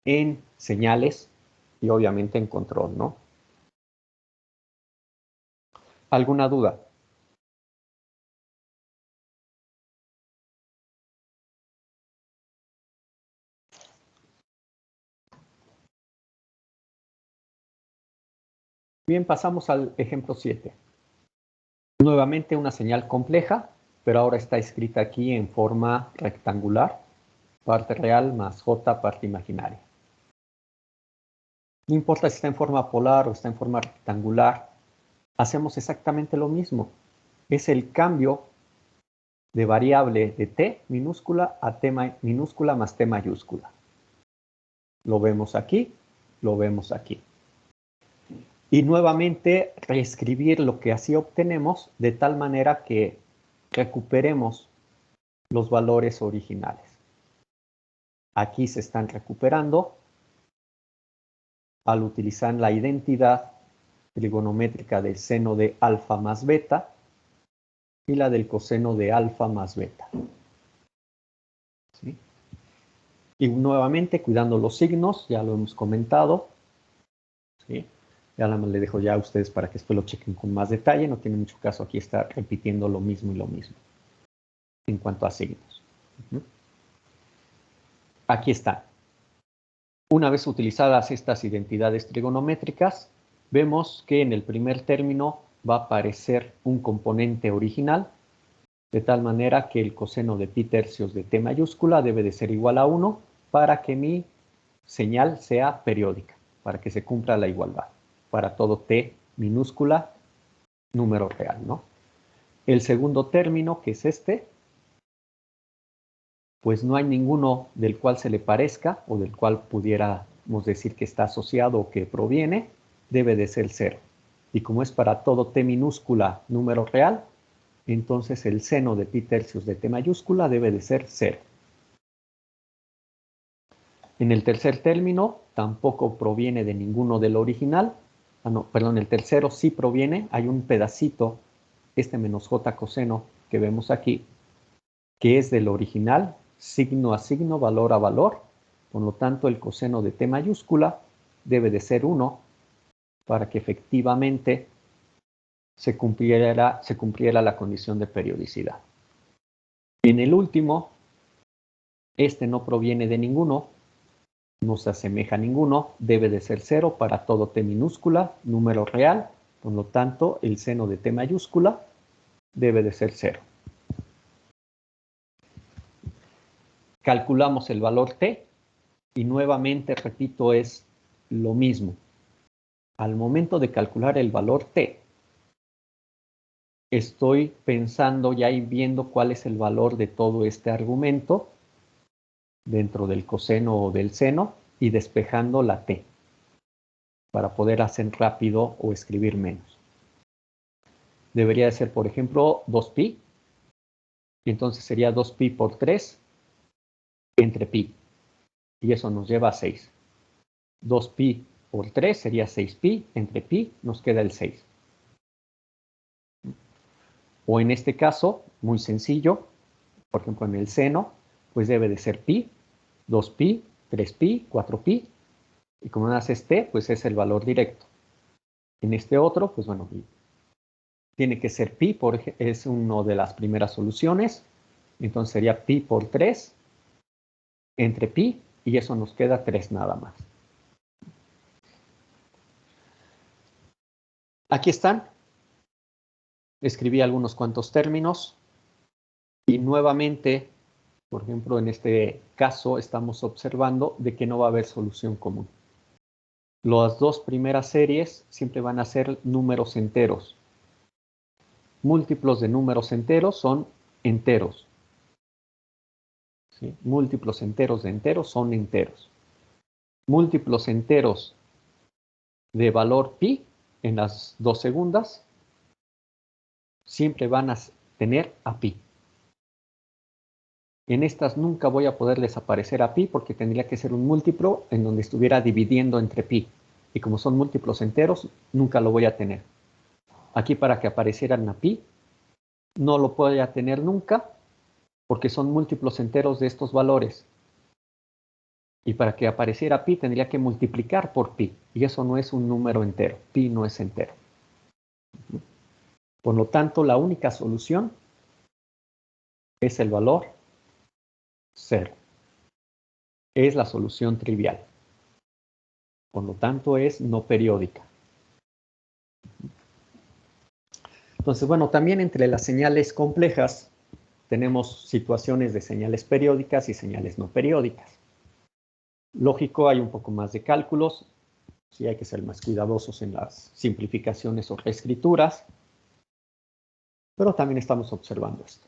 en señales y obviamente en control, ¿no? ¿Alguna duda? Bien, pasamos al ejemplo 7. Nuevamente una señal compleja, pero ahora está escrita aquí en forma rectangular, parte real más j parte imaginaria. No importa si está en forma polar o está en forma rectangular, hacemos exactamente lo mismo. Es el cambio de variable de t minúscula a t minúscula más t mayúscula. Lo vemos aquí, lo vemos aquí. Y nuevamente reescribir lo que así obtenemos de tal manera que recuperemos los valores originales. Aquí se están recuperando al utilizar la identidad trigonométrica del seno de alfa más beta y la del coseno de alfa más beta. ¿Sí? Y nuevamente cuidando los signos, ya lo hemos comentado. ¿Sí? Ya nada más le dejo ya a ustedes para que después lo chequen con más detalle. No tiene mucho caso aquí estar repitiendo lo mismo y lo mismo en cuanto a signos. Aquí está. Una vez utilizadas estas identidades trigonométricas, vemos que en el primer término va a aparecer un componente original, de tal manera que el coseno de pi tercios de t mayúscula debe de ser igual a 1 para que mi señal sea periódica, para que se cumpla la igualdad, para todo t minúscula, número real, ¿no? El segundo término, que es este, pues no hay ninguno del cual se le parezca o del cual pudiéramos decir que está asociado o que proviene, debe de ser 0. Y como es para todo t minúscula número real, entonces el seno de pi tercios de t mayúscula debe de ser 0. En el tercer término tampoco proviene de ninguno del original. El tercero sí proviene, hay un pedacito, este menos j coseno que vemos aquí, que es del original, signo a signo, valor a valor. Por lo tanto, el coseno de t mayúscula debe de ser 1 para que efectivamente se cumpliera la condición de periodicidad. En el último, este no proviene de ninguno, no se asemeja a ninguno, debe de ser 0 para todo t minúscula, número real. Por lo tanto, el seno de t mayúscula debe de ser 0. Calculamos el valor t y nuevamente, repito, es lo mismo. Al momento de calcular el valor t, estoy pensando ya y viendo cuál es el valor de todo este argumento dentro del coseno o del seno y despejando la t para poder hacer rápido o escribir menos. Debería de ser, por ejemplo, 2pi, y entonces sería 2pi por 3 entre pi, y eso nos lleva a 6. 2pi por 3 sería 6pi, entre pi nos queda el 6. O en este caso, muy sencillo, por ejemplo en el seno, pues debe de ser pi, 2pi, 3pi, 4pi, y como no hace t, pues es el valor directo. En este otro, pues bueno, tiene que ser pi, es una de las primeras soluciones, entonces sería pi por 3 entre pi, y eso nos queda 3 nada más. Aquí están. Escribí algunos cuantos términos y nuevamente, por ejemplo, en este caso estamos observando de que no va a haber solución común. Las dos primeras series siempre van a ser números enteros. Múltiplos de números enteros son enteros. ¿Sí? Múltiplos enteros de enteros son enteros. Múltiplos enteros de valor pi en las dos segundas siempre van a tener a pi. En estas nunca voy a poder desaparecer a pi porque tendría que ser un múltiplo en donde estuviera dividiendo entre pi. Y como son múltiplos enteros, nunca lo voy a tener. Aquí para que aparecieran a pi, no lo voy a tener nunca porque son múltiplos enteros de estos valores. Y para que apareciera pi tendría que multiplicar por pi. Y eso no es un número entero. Pi no es entero. Por lo tanto, la única solución es el valor 0. Es la solución trivial. Por lo tanto, es no periódica. Entonces, bueno, también entre las señales complejas tenemos situaciones de señales periódicas y señales no periódicas. Lógico, hay un poco más de cálculos. Sí, hay que ser más cuidadosos en las simplificaciones o reescrituras. Pero también estamos observando esto.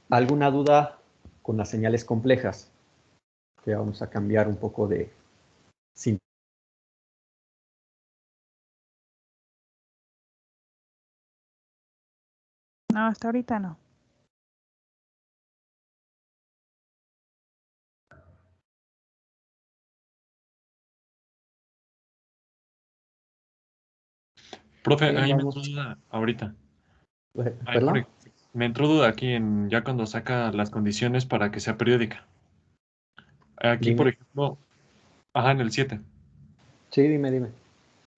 ¿Alguna duda con las señales complejas? Que vamos a cambiar un poco de... No, hasta ahorita no. Profe, Bien, ahí me vamos. entró duda ahorita. Ay, ¿Perdón? me entró duda aquí ya cuando saca las condiciones para que sea periódica. Aquí, por Dime. ejemplo, ajá, en el 7. Sí, dime.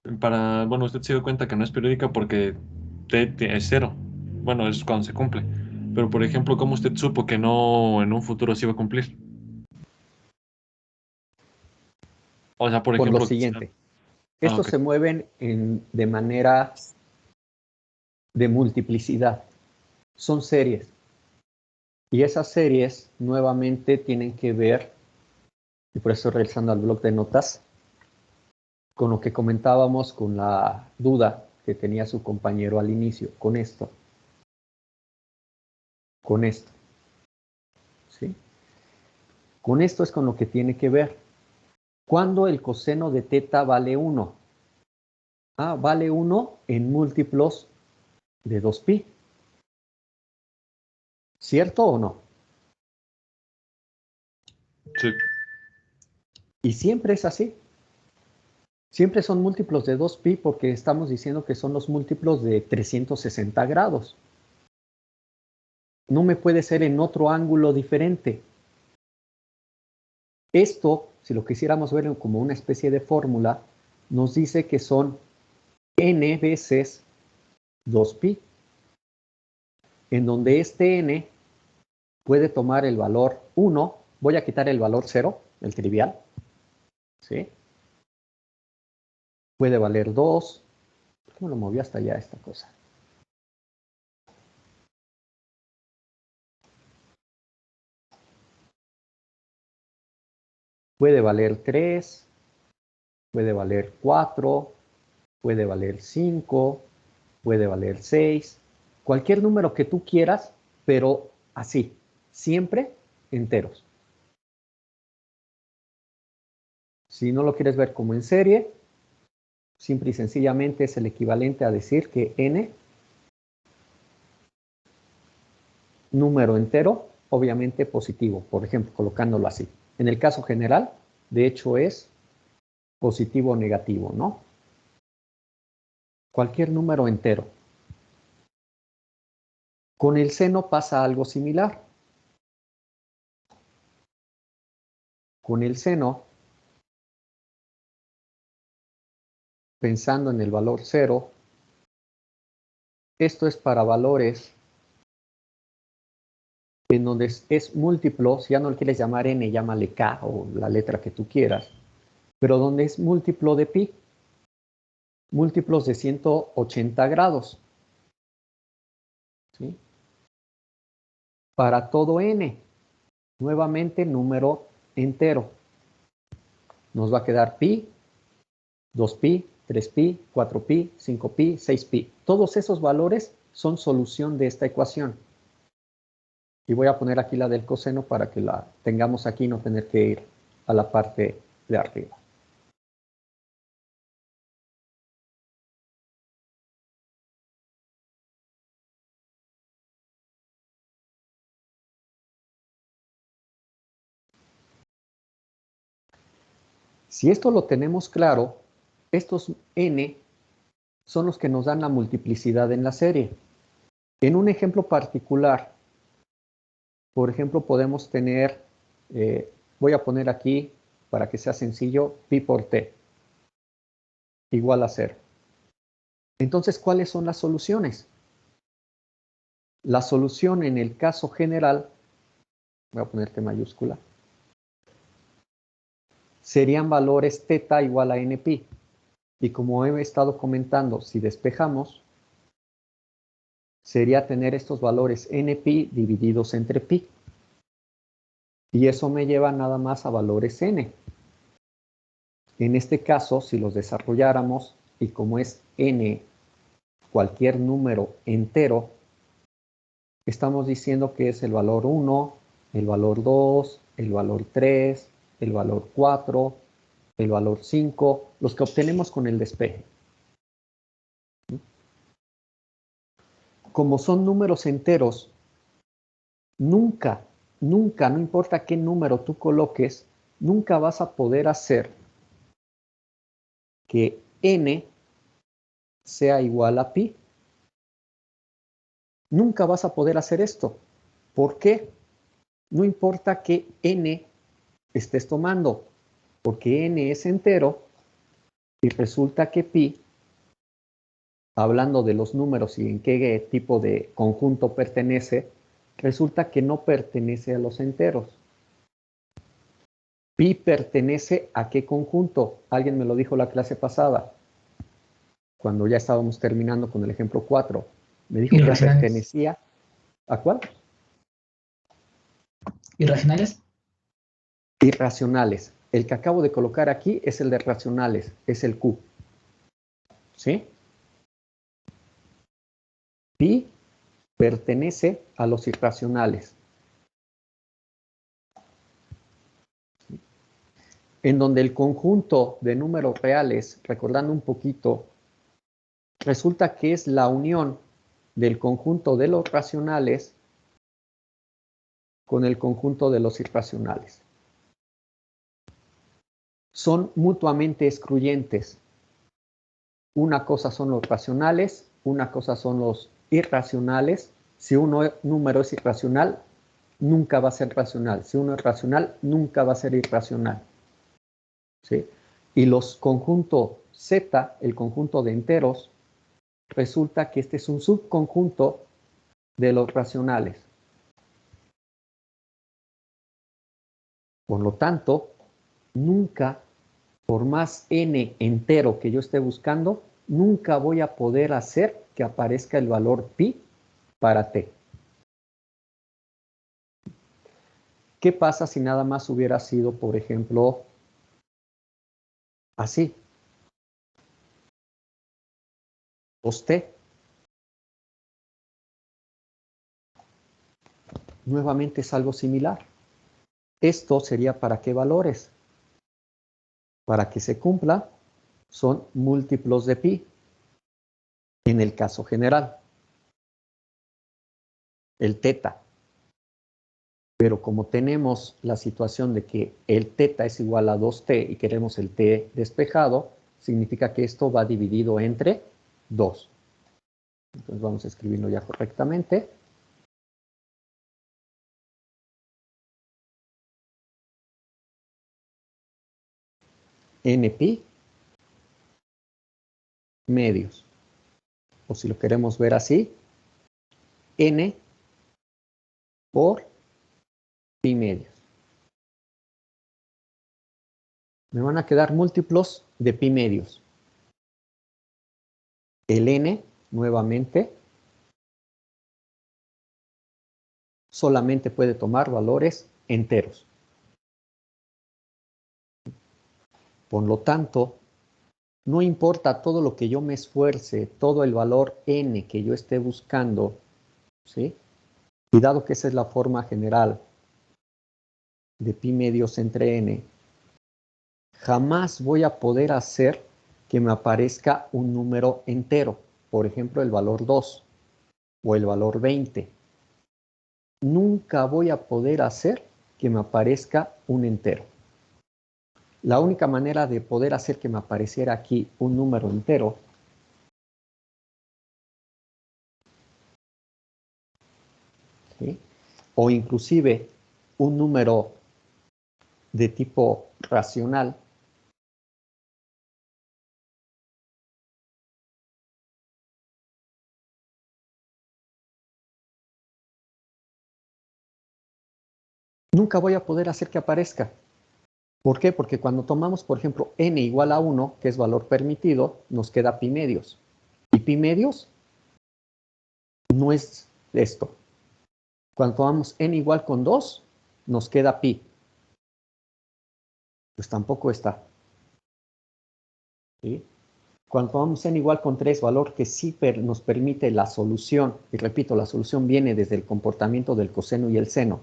Bueno, usted se dio cuenta que no es periódica porque T es 0. Bueno, es cuando se cumple. Pero, por ejemplo, ¿cómo usted supo que no en un futuro se iba a cumplir? O sea, por Por lo ejemplo, siguiente. ah, Estos ok. se mueven de manera de multiplicidad. Son series. Y esas series nuevamente tienen que ver, y por eso regresando al bloc de notas, con lo que comentábamos con la duda que tenía su compañero al inicio, con esto. Con esto. ¿Sí? Con esto es con lo que tiene que ver. ¿Cuándo el coseno de teta vale 1? Vale 1 en múltiplos de 2pi. ¿Cierto o no? Sí. Y siempre es así. Siempre son múltiplos de 2pi porque estamos diciendo que son los múltiplos de 360 grados. No me puede ser en otro ángulo diferente. Esto, si lo quisiéramos ver como una especie de fórmula, nos dice que son n veces 2pi, en donde este n puede tomar el valor 1, voy a quitar el valor 0, el trivial, ¿sí? Puede valer 2, ¿por qué me lo movió hasta allá esta cosa? Puede valer 3, puede valer 4, puede valer 5, puede valer 6, cualquier número que tú quieras, pero así, siempre enteros. Si no lo quieres ver como en serie, simple y sencillamente es el equivalente a decir que n, número entero, obviamente positivo, por ejemplo, colocándolo así. En el caso general, de hecho es positivo o negativo, ¿no? Cualquier número entero. Con el seno pasa algo similar. Con el seno, pensando en el valor 0, esto es para valores en donde es múltiplo, si ya no le quieres llamar n, llámale k o la letra que tú quieras, pero donde es múltiplo de pi, múltiplos de 180 grados. ¿Sí? Para todo n, nuevamente número entero. Nos va a quedar pi, 2pi, 3pi, 4pi, 5pi, 6pi. Todos esos valores son solución de esta ecuación. Y voy a poner aquí la del coseno para que la tengamos aquí y no tener que ir a la parte de arriba. Si esto lo tenemos claro, estos n son los que nos dan la multiplicidad en la serie. En un ejemplo particular, por ejemplo, podemos tener, voy a poner aquí, para que sea sencillo, pi por t, igual a 0. Entonces, ¿cuáles son las soluciones? La solución en el caso general, voy a poner t mayúscula, serían valores teta igual a npi. Y como he estado comentando, si despejamos, sería tener estos valores npi divididos entre pi. Y eso me lleva nada más a valores n. En este caso, si los desarrolláramos, y como es n cualquier número entero, estamos diciendo que es el valor 1, el valor 2, el valor 3, el valor 4, el valor 5, los que obtenemos con el despeje. Como son números enteros, nunca, no importa qué número tú coloques, nunca vas a poder hacer que n sea igual a pi. Nunca vas a poder hacer esto. ¿Por qué? No importa qué n estés tomando, porque n es entero y resulta que pi, hablando de los números y en qué tipo de conjunto pertenece, resulta que no pertenece a los enteros. Pi pertenece a qué conjunto. Alguien me lo dijo la clase pasada, cuando ya estábamos terminando con el ejemplo 4. Me dijo que pertenecía ¿a cuál? ¿Irracionales? Irracionales. El que acabo de colocar aquí es el de racionales, es el Q. ¿Sí? Pi pertenece a los irracionales. En donde el conjunto de números reales, recordando un poquito, resulta que es la unión del conjunto de los racionales con el conjunto de los irracionales. Son mutuamente excluyentes. Una cosa son los racionales, una cosa son los irracionales. Si un número es irracional, nunca va a ser racional. Si uno es racional, nunca va a ser irracional. ¿Sí? Y los conjuntos Z, el conjunto de enteros, resulta que este es un subconjunto de los racionales. Por lo tanto, nunca, por más n entero que yo esté buscando, nunca voy a poder hacer que aparezca el valor pi para t. ¿Qué pasa si nada más hubiera sido, por ejemplo, así? 2t. Nuevamente es algo similar. Esto sería ¿para qué valores? Para que se cumpla, son múltiplos de pi, en el caso general. El teta. Pero como tenemos la situación de que el teta es igual a 2t y queremos el t despejado, significa que esto va dividido entre 2. Entonces vamos a escribirlo ya correctamente. Npi medios. O si lo queremos ver así, n por pi medios. Me van a quedar múltiplos de pi medios. El n, nuevamente, solamente puede tomar valores enteros. Por lo tanto, no importa todo lo que yo me esfuerce, todo el valor n que yo esté buscando, ¿sí? Y dado que esa es la forma general de pi medios entre n, jamás voy a poder hacer que me aparezca un número entero. Por ejemplo, el valor 2 o el valor 20. Nunca voy a poder hacer que me aparezca un entero. La única manera de poder hacer que me apareciera aquí un número entero ¿sí? O inclusive un número de tipo racional, nunca voy a poder hacer que aparezca. ¿Por qué? Porque cuando tomamos, por ejemplo, n igual a 1, que es valor permitido, nos queda pi medios. Y pi medios no es esto. Cuando tomamos n igual con 2, nos queda pi. Pues tampoco está. ¿Sí? Cuando tomamos n igual con 3, valor que sí nos permite la solución, y repito, la solución viene desde el comportamiento del coseno y el seno,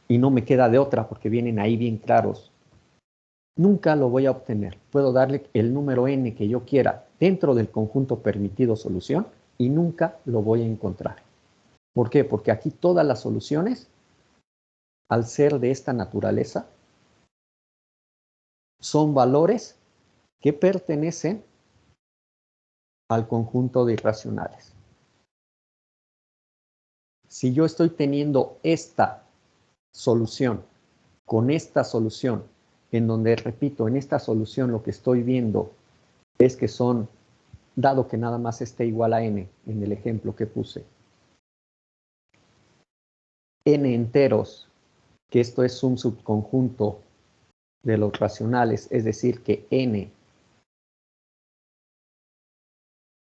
y no me queda de otra porque vienen ahí bien claros, nunca lo voy a obtener. Puedo darle el número n que yo quiera dentro del conjunto permitido solución y nunca lo voy a encontrar. ¿Por qué? Porque aquí todas las soluciones, al ser de esta naturaleza, son valores que pertenecen al conjunto de irracionales. Si yo estoy teniendo esta solución con esta solución, en donde, repito, en esta solución lo que estoy viendo es que son, dado que nada más esté igual a n, en el ejemplo que puse, n enteros, que esto es un subconjunto de los racionales, es decir, que n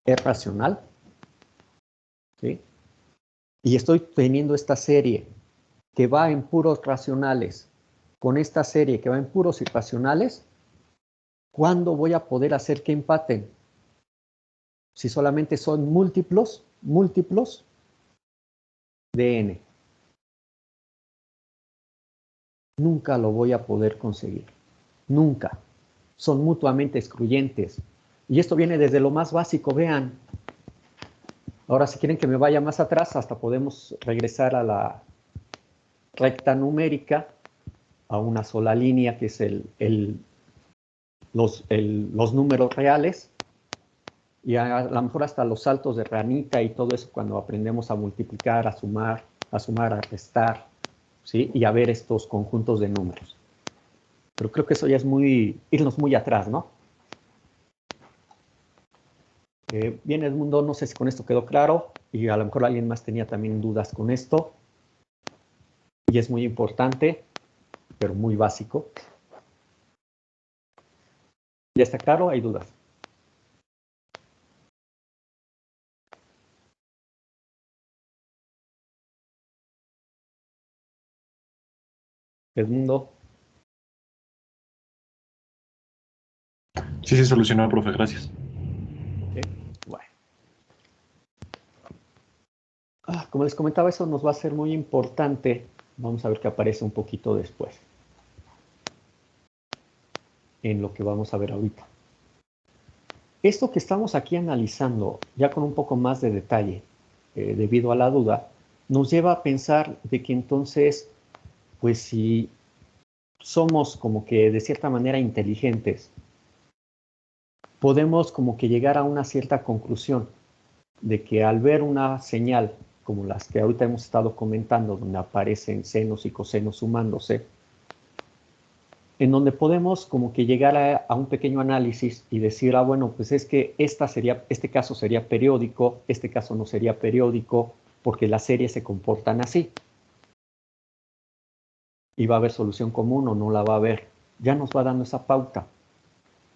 es racional, ¿sí? Y estoy teniendo esta serie que va en puros racionales, con esta serie que va en puros irracionales, ¿cuándo voy a poder hacer que empaten? Si solamente son múltiplos de n. Nunca lo voy a poder conseguir. Nunca. Son mutuamente excluyentes. Y esto viene desde lo más básico, vean. Ahora, si quieren que me vaya más atrás, hasta podemos regresar a la recta numérica, a una sola línea, que es los números reales, y a lo mejor hasta los saltos de ranita y todo eso cuando aprendemos a multiplicar, a sumar, a restar, ¿sí? Y a ver estos conjuntos de números. Pero creo que eso ya es irnos muy atrás, ¿no? Bien, Edmundo, no sé si con esto quedó claro, y a lo mejor alguien más tenía también dudas con esto. Y es muy importante, pero muy básico. ¿Ya está claro? ¿Hay dudas? Edmundo. Sí, se solucionó, profe, gracias. ¿Sí? Bueno. Como les comentaba, eso nos va a ser muy importante. Vamos a ver qué aparece un poquito después, en lo que vamos a ver ahorita. Esto que estamos aquí analizando, ya con un poco más de detalle, debido a la duda, nos lleva a pensar de que entonces, pues si somos como que de cierta manera inteligentes, podemos como que llegar a una cierta conclusión de que al ver una señal como las que ahorita hemos estado comentando, donde aparecen senos y cosenos sumándose, en donde podemos como que llegar a un pequeño análisis y decir, bueno, pues es que este caso sería periódico, este caso no sería periódico, porque las series se comportan así. Y va a haber solución común o no la va a haber. Ya nos va dando esa pauta.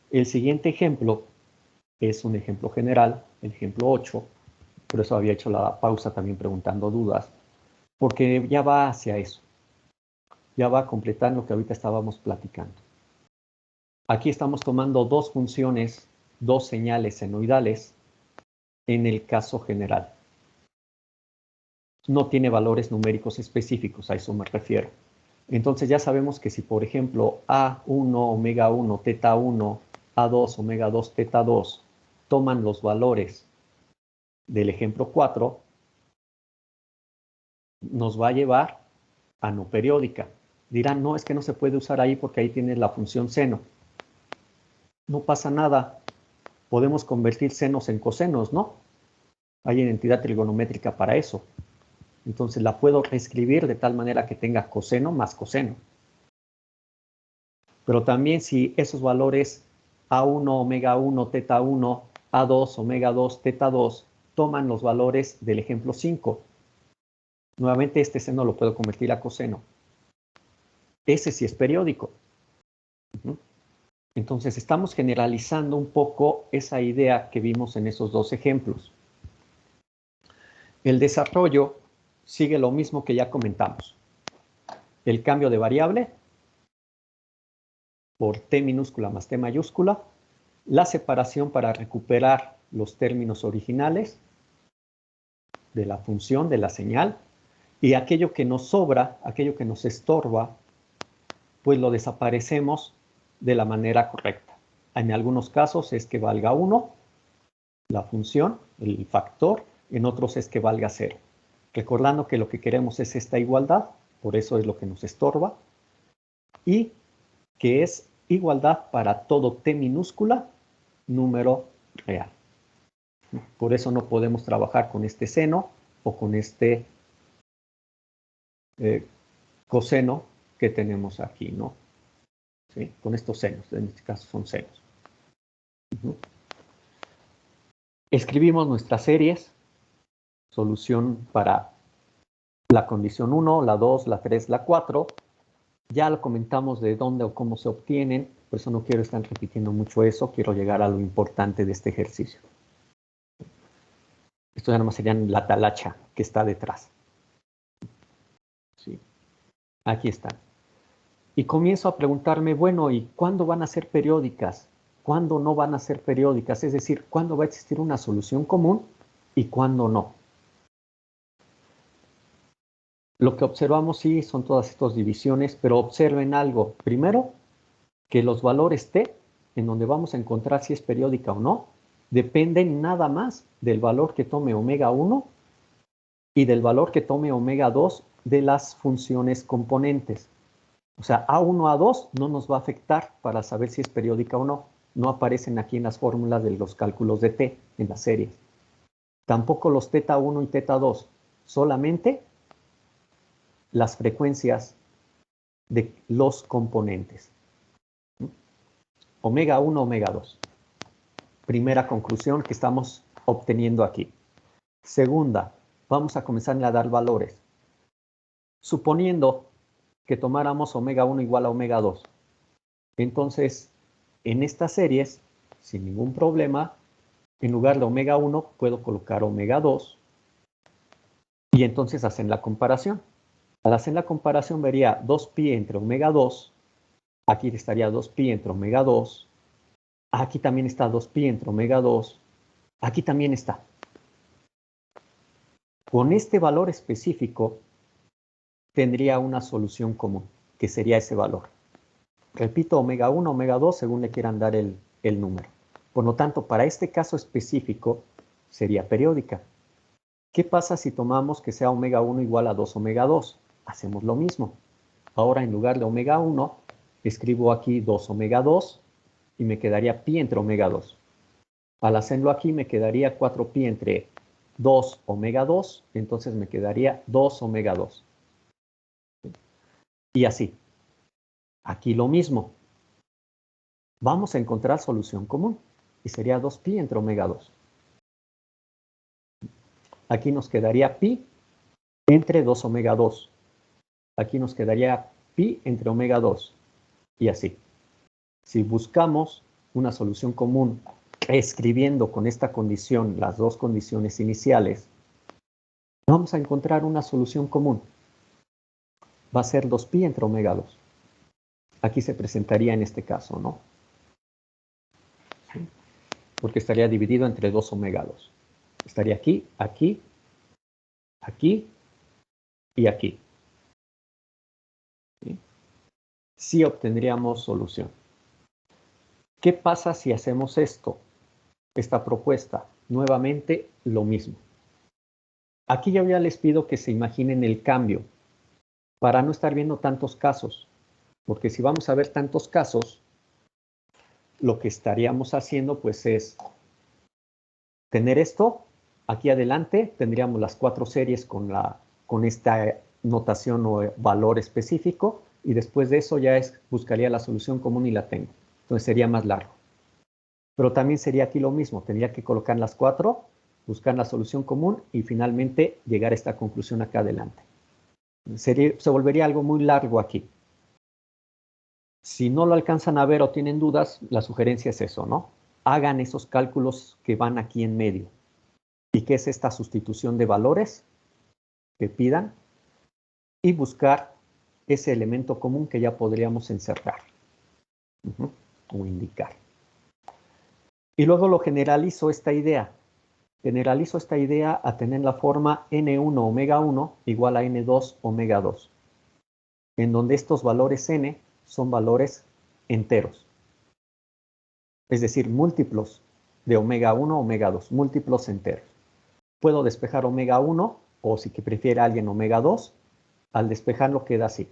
El siguiente ejemplo es un ejemplo general, el ejemplo 8, por eso había hecho la pausa también preguntando dudas, porque ya va hacia eso. Ya va a completar lo que ahorita estábamos platicando. Aquí estamos tomando dos funciones, dos señales senoidales en el caso general. No tiene valores numéricos específicos, a eso me refiero. Entonces ya sabemos que si, por ejemplo, A1, omega 1, teta 1, A2, omega 2, teta 2, toman los valores del ejemplo 4, nos va a llevar a no periódica. Dirán, no, es que no se puede usar ahí porque ahí tienes la función seno. No pasa nada. Podemos convertir senos en cosenos, ¿no? Hay identidad trigonométrica para eso. Entonces la puedo reescribir de tal manera que tenga coseno más coseno. Pero también si esos valores A1, omega 1, teta 1, A2, omega 2, teta 2, toman los valores del ejemplo 5. Nuevamente este seno lo puedo convertir a coseno. Ese sí es periódico. Entonces estamos generalizando un poco esa idea que vimos en esos dos ejemplos. El desarrollo sigue lo mismo que ya comentamos. El cambio de variable por T minúscula más T mayúscula, la separación para recuperar los términos originales de la función, de la señal, y aquello que nos sobra, aquello que nos estorba, pues lo desaparecemos de la manera correcta. En algunos casos es que valga 1, la función, el factor, en otros es que valga 0. Recordando que lo que queremos es esta igualdad, por eso es lo que nos estorba, y que es igualdad para todo T minúscula, número real. Por eso no podemos trabajar con este seno o con este coseno que tenemos aquí, ¿no? ¿Sí? Con estos senos, en este caso son senos. Escribimos nuestras series, solución para la condición 1, la 2, la 3, la 4. Ya lo comentamos de dónde o cómo se obtienen, por eso no quiero estar repitiendo mucho eso, quiero llegar a lo importante de este ejercicio. Esto ya nomás sería la talacha que está detrás. ¿Sí? Aquí están. Y comienzo a preguntarme, bueno, ¿y cuándo van a ser periódicas? ¿Cuándo no van a ser periódicas? Es decir, ¿cuándo va a existir una solución común y cuándo no? Lo que observamos sí son todas estas divisiones, pero observen algo. Primero, que los valores T, en donde vamos a encontrar si es periódica o no, dependen nada más del valor que tome omega 1 y del valor que tome omega 2 de las funciones componentes. O sea, A1, A2 no nos va a afectar para saber si es periódica o no. No aparecen aquí en las fórmulas de los cálculos de T, en las series. Tampoco los teta 1 y teta 2, solamente las frecuencias de los componentes. Omega 1, omega 2. Primera conclusión que estamos obteniendo aquí. Segunda, vamos a comenzar a dar valores. Suponiendo que tomáramos omega 1 igual a omega 2. Entonces, en estas series, sin ningún problema, en lugar de omega 1 puedo colocar omega 2 y entonces hacen la comparación. Al hacer la comparación vería 2pi entre omega 2, aquí estaría 2pi entre omega 2, aquí también está 2pi entre omega 2, aquí también está. Con este valor específico tendría una solución común, que sería ese valor. Repito, omega 1, omega 2, según le quieran dar el número. Por lo tanto, para este caso específico, sería periódica. ¿Qué pasa si tomamos que sea omega 1 igual a 2 omega 2? Hacemos lo mismo. Ahora, en lugar de omega 1, escribo aquí 2 omega 2 y me quedaría pi entre omega 2. Al hacerlo aquí, me quedaría 4pi entre 2 omega 2, entonces me quedaría 2 omega 2. Y así. Aquí lo mismo. Vamos a encontrar solución común y sería 2pi entre omega 2. Aquí nos quedaría pi entre 2 omega 2. Aquí nos quedaría pi entre omega 2. Y así. Si buscamos una solución común escribiendo con esta condición las dos condiciones iniciales, vamos a encontrar una solución común. Va a ser 2pi entre omega 2. Aquí se presentaría en este caso, ¿no? ¿Sí? Porque estaría dividido entre 2 omega 2. Estaría aquí, aquí, aquí y aquí. ¿Sí? Sí obtendríamos solución. ¿Qué pasa si hacemos esto? Esta propuesta. Nuevamente lo mismo. Aquí yo ya les pido que se imaginen el cambio para no estar viendo tantos casos. Porque si vamos a ver tantos casos, lo que estaríamos haciendo pues es tener esto. Aquí adelante tendríamos las 4 series con esta notación o valor específico. Y después de eso ya buscaría la solución común y la tengo. Entonces sería más largo. Pero también sería aquí lo mismo. Tendría que colocar las 4, buscar la solución común y finalmente llegar a esta conclusión acá adelante. Se volvería algo muy largo aquí. Si no lo alcanzan a ver o tienen dudas, la sugerencia es eso, ¿no? Hagan esos cálculos que van aquí en medio. ¿Y qué es esta sustitución de valores que pidan? Y buscar ese elemento común que ya podríamos encerrar. O indicar. Y luego lo generalizo esta idea. Generalizo esta idea a tener la forma n1 omega 1 igual a n2 omega 2, en donde estos valores n son valores enteros. Es decir, múltiplos de omega 1, omega 2, múltiplos enteros. Puedo despejar omega 1, o si que prefiere alguien omega 2, al despejarlo queda así.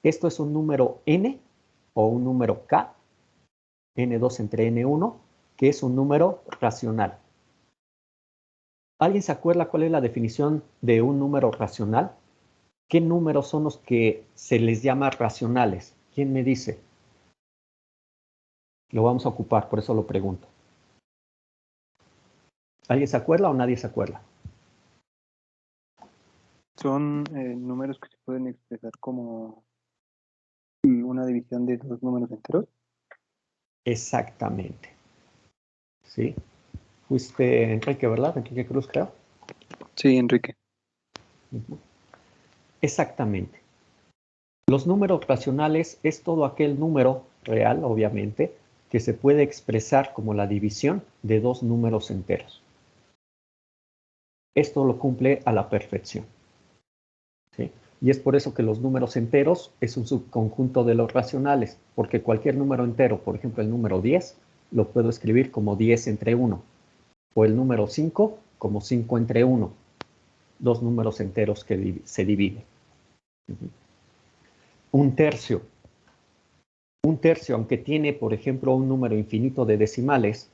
Esto es un número n, o un número k, n2 entre n1, que es un número racional. ¿Alguien se acuerda cuál es la definición de un número racional? ¿Qué números son los que se les llama racionales? ¿Quién me dice? Lo vamos a ocupar, por eso lo pregunto. ¿Alguien se acuerda o nadie se acuerda? Son números que se pueden expresar como una división de dos números enteros. Exactamente. ¿Sí? Fuiste Enrique, ¿verdad? Enrique Cruz, creo. Sí, Enrique. Exactamente. Los números racionales es todo aquel número real, obviamente, que se puede expresar como la división de dos números enteros. Esto lo cumple a la perfección. ¿Sí? Y es por eso que los números enteros es un subconjunto de los racionales, porque cualquier número entero, por ejemplo el número 10, lo puedo escribir como 10 entre 1, o el número 5 como 5 entre 1, dos números enteros que se dividen. Un tercio, aunque tiene, por ejemplo, un número infinito de decimales,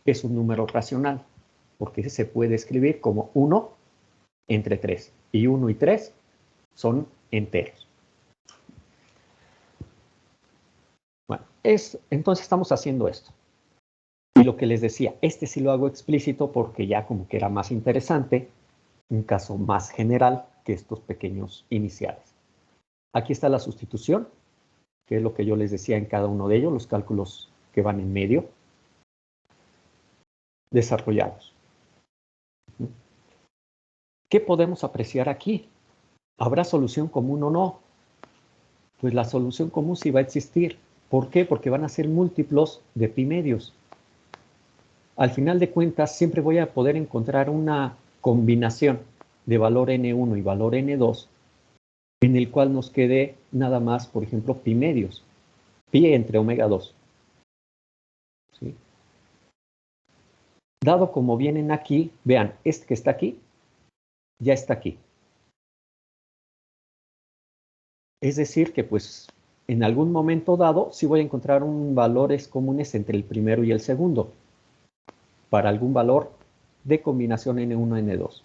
es un número racional, porque se puede escribir como 1 entre 3, y 1 y 3 son enteros. Bueno, entonces estamos haciendo esto. Y lo que les decía, este sí lo hago explícito porque ya como que era más interesante, un caso más general que estos pequeños iniciales. Aquí está la sustitución, que es lo que yo les decía en cada uno de ellos, los cálculos que van en medio, desarrollados. ¿Qué podemos apreciar aquí? ¿Habrá solución común o no? Pues la solución común sí va a existir. ¿Por qué? Porque van a ser múltiplos de pi medios. Al final de cuentas, siempre voy a poder encontrar una combinación de valor n1 y valor n2 en el cual nos quede nada más, por ejemplo, pi medios. Pi entre omega 2. ¿Sí? Dado como vienen aquí, vean, este que está aquí, ya está aquí. Es decir, que pues en algún momento dado sí voy a encontrar valores comunes entre el primero y el segundo para algún valor de combinación n1, n2.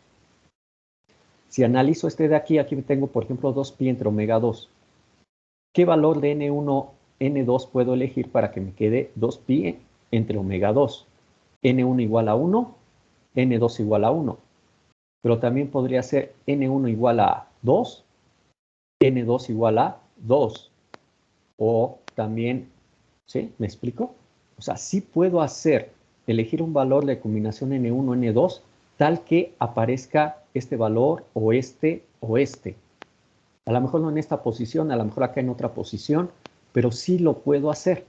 Si analizo este de aquí, aquí tengo, por ejemplo, 2pi entre omega 2. ¿Qué valor de n1, n2 puedo elegir para que me quede 2pi entre omega 2? n1 igual a 1, n2 igual a 1. Pero también podría ser n1 igual a 2, n2 igual a 2. O también, ¿sí? ¿Me explico? O sea, sí puedo elegir un valor de combinación n1, n2, tal que aparezca este valor o este o este. A lo mejor no en esta posición, a lo mejor acá en otra posición, pero sí lo puedo hacer.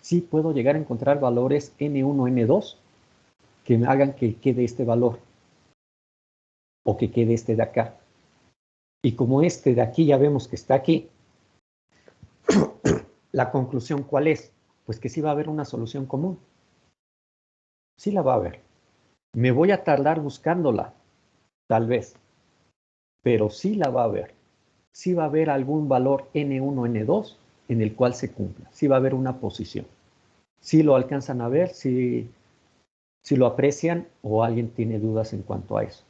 Sí puedo llegar a encontrar valores n1, n2 que me hagan que quede este valor o que quede este de acá. Y como este de aquí ya vemos que está aquí, la conclusión ¿cuál es? Pues que sí va a haber una solución común. Sí la va a haber. Me voy a tardar buscándola, tal vez, pero sí la va a haber. Sí va a haber algún valor n1, n2 en el cual se cumpla. Sí va a haber una posición. Sí lo alcanzan a ver, si lo aprecian o alguien tiene dudas en cuanto a eso.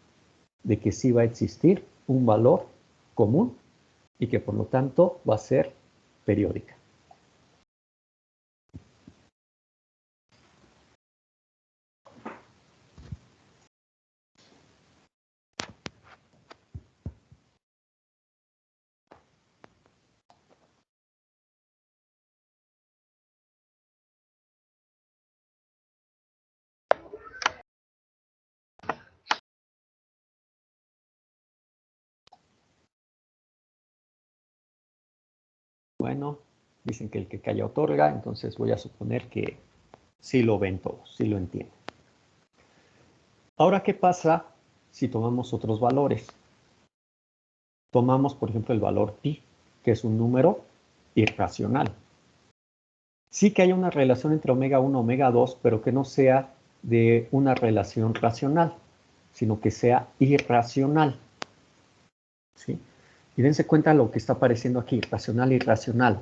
De que sí va a existir un valor común y que por lo tanto va a ser periódica. Bueno, Dicen que el que calla otorga, entonces voy a suponer que sí lo ven todos, sí lo entienden. Ahora, ¿qué pasa si tomamos otros valores? Tomamos, por ejemplo, el valor pi, que es un número irracional. Sí que hay una relación entre omega 1 y omega 2, pero que no sea de una relación racional, sino que sea irracional. ¿Sí? Y dense cuenta lo que está apareciendo aquí, racional e irracional.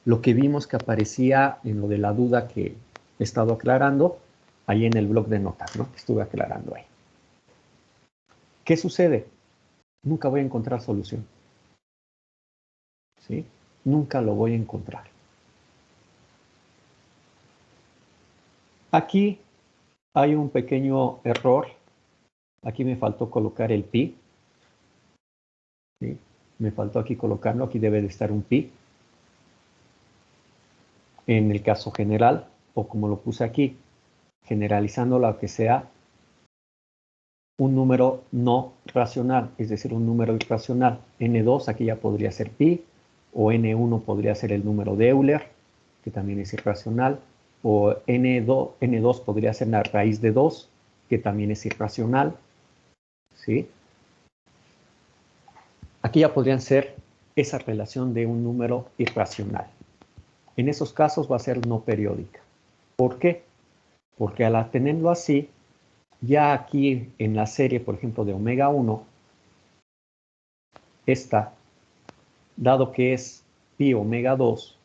Lo que vimos que aparecía en lo de la duda que he estado aclarando, ahí en el blog de notas, ¿no? Que estuve aclarando ahí. ¿Qué sucede? Nunca voy a encontrar solución. ¿Sí? Nunca lo voy a encontrar. Aquí hay un pequeño error. Aquí me faltó colocar el pi. ¿Sí? Me faltó aquí colocarlo. Aquí debe de estar un pi. En el caso general, o como lo puse aquí, generalizándolo a que sea un número no racional, es decir, un número irracional. N2 aquí ya podría ser pi, o N1 podría ser el número de Euler, que también es irracional, o N2 podría ser la raíz de 2, que también es irracional. ¿Sí? Aquí ya podrían ser esa relación de un número irracional. En esos casos va a ser no periódica. ¿Por qué? Porque al tenerlo así, ya aquí en la serie, por ejemplo, de omega 1, esta, dado que es pi omega 2,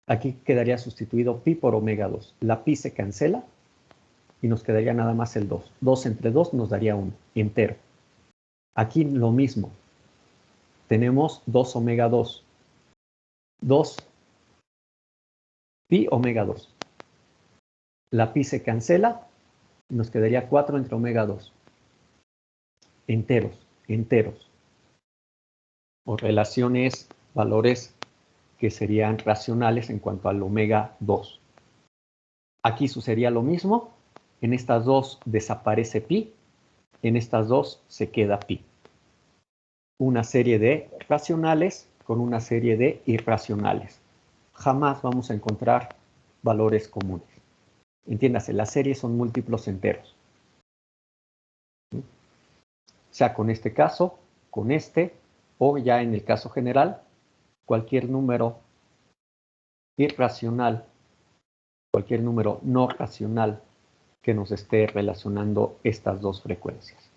aquí quedaría sustituido pi por omega 2. La pi se cancela y nos quedaría nada más el 2. 2 entre 2 nos daría 1, entero. Aquí lo mismo. Tenemos 2 omega 2. 2 pi omega 2. La pi se cancela y nos quedaría 4 entre omega 2. Enteros, enteros. O relaciones, valores que serían racionales en cuanto al omega 2. Aquí sucedería lo mismo. En estas dos desaparece pi. En estas dos se queda pi. Una serie de racionales con una serie de irracionales. Jamás vamos a encontrar valores comunes. Entiéndase, las series son múltiplos enteros. ¿Sí? O sea, con este caso, con este, o ya en el caso general, cualquier número irracional, cualquier número no racional que nos esté relacionando estas dos frecuencias.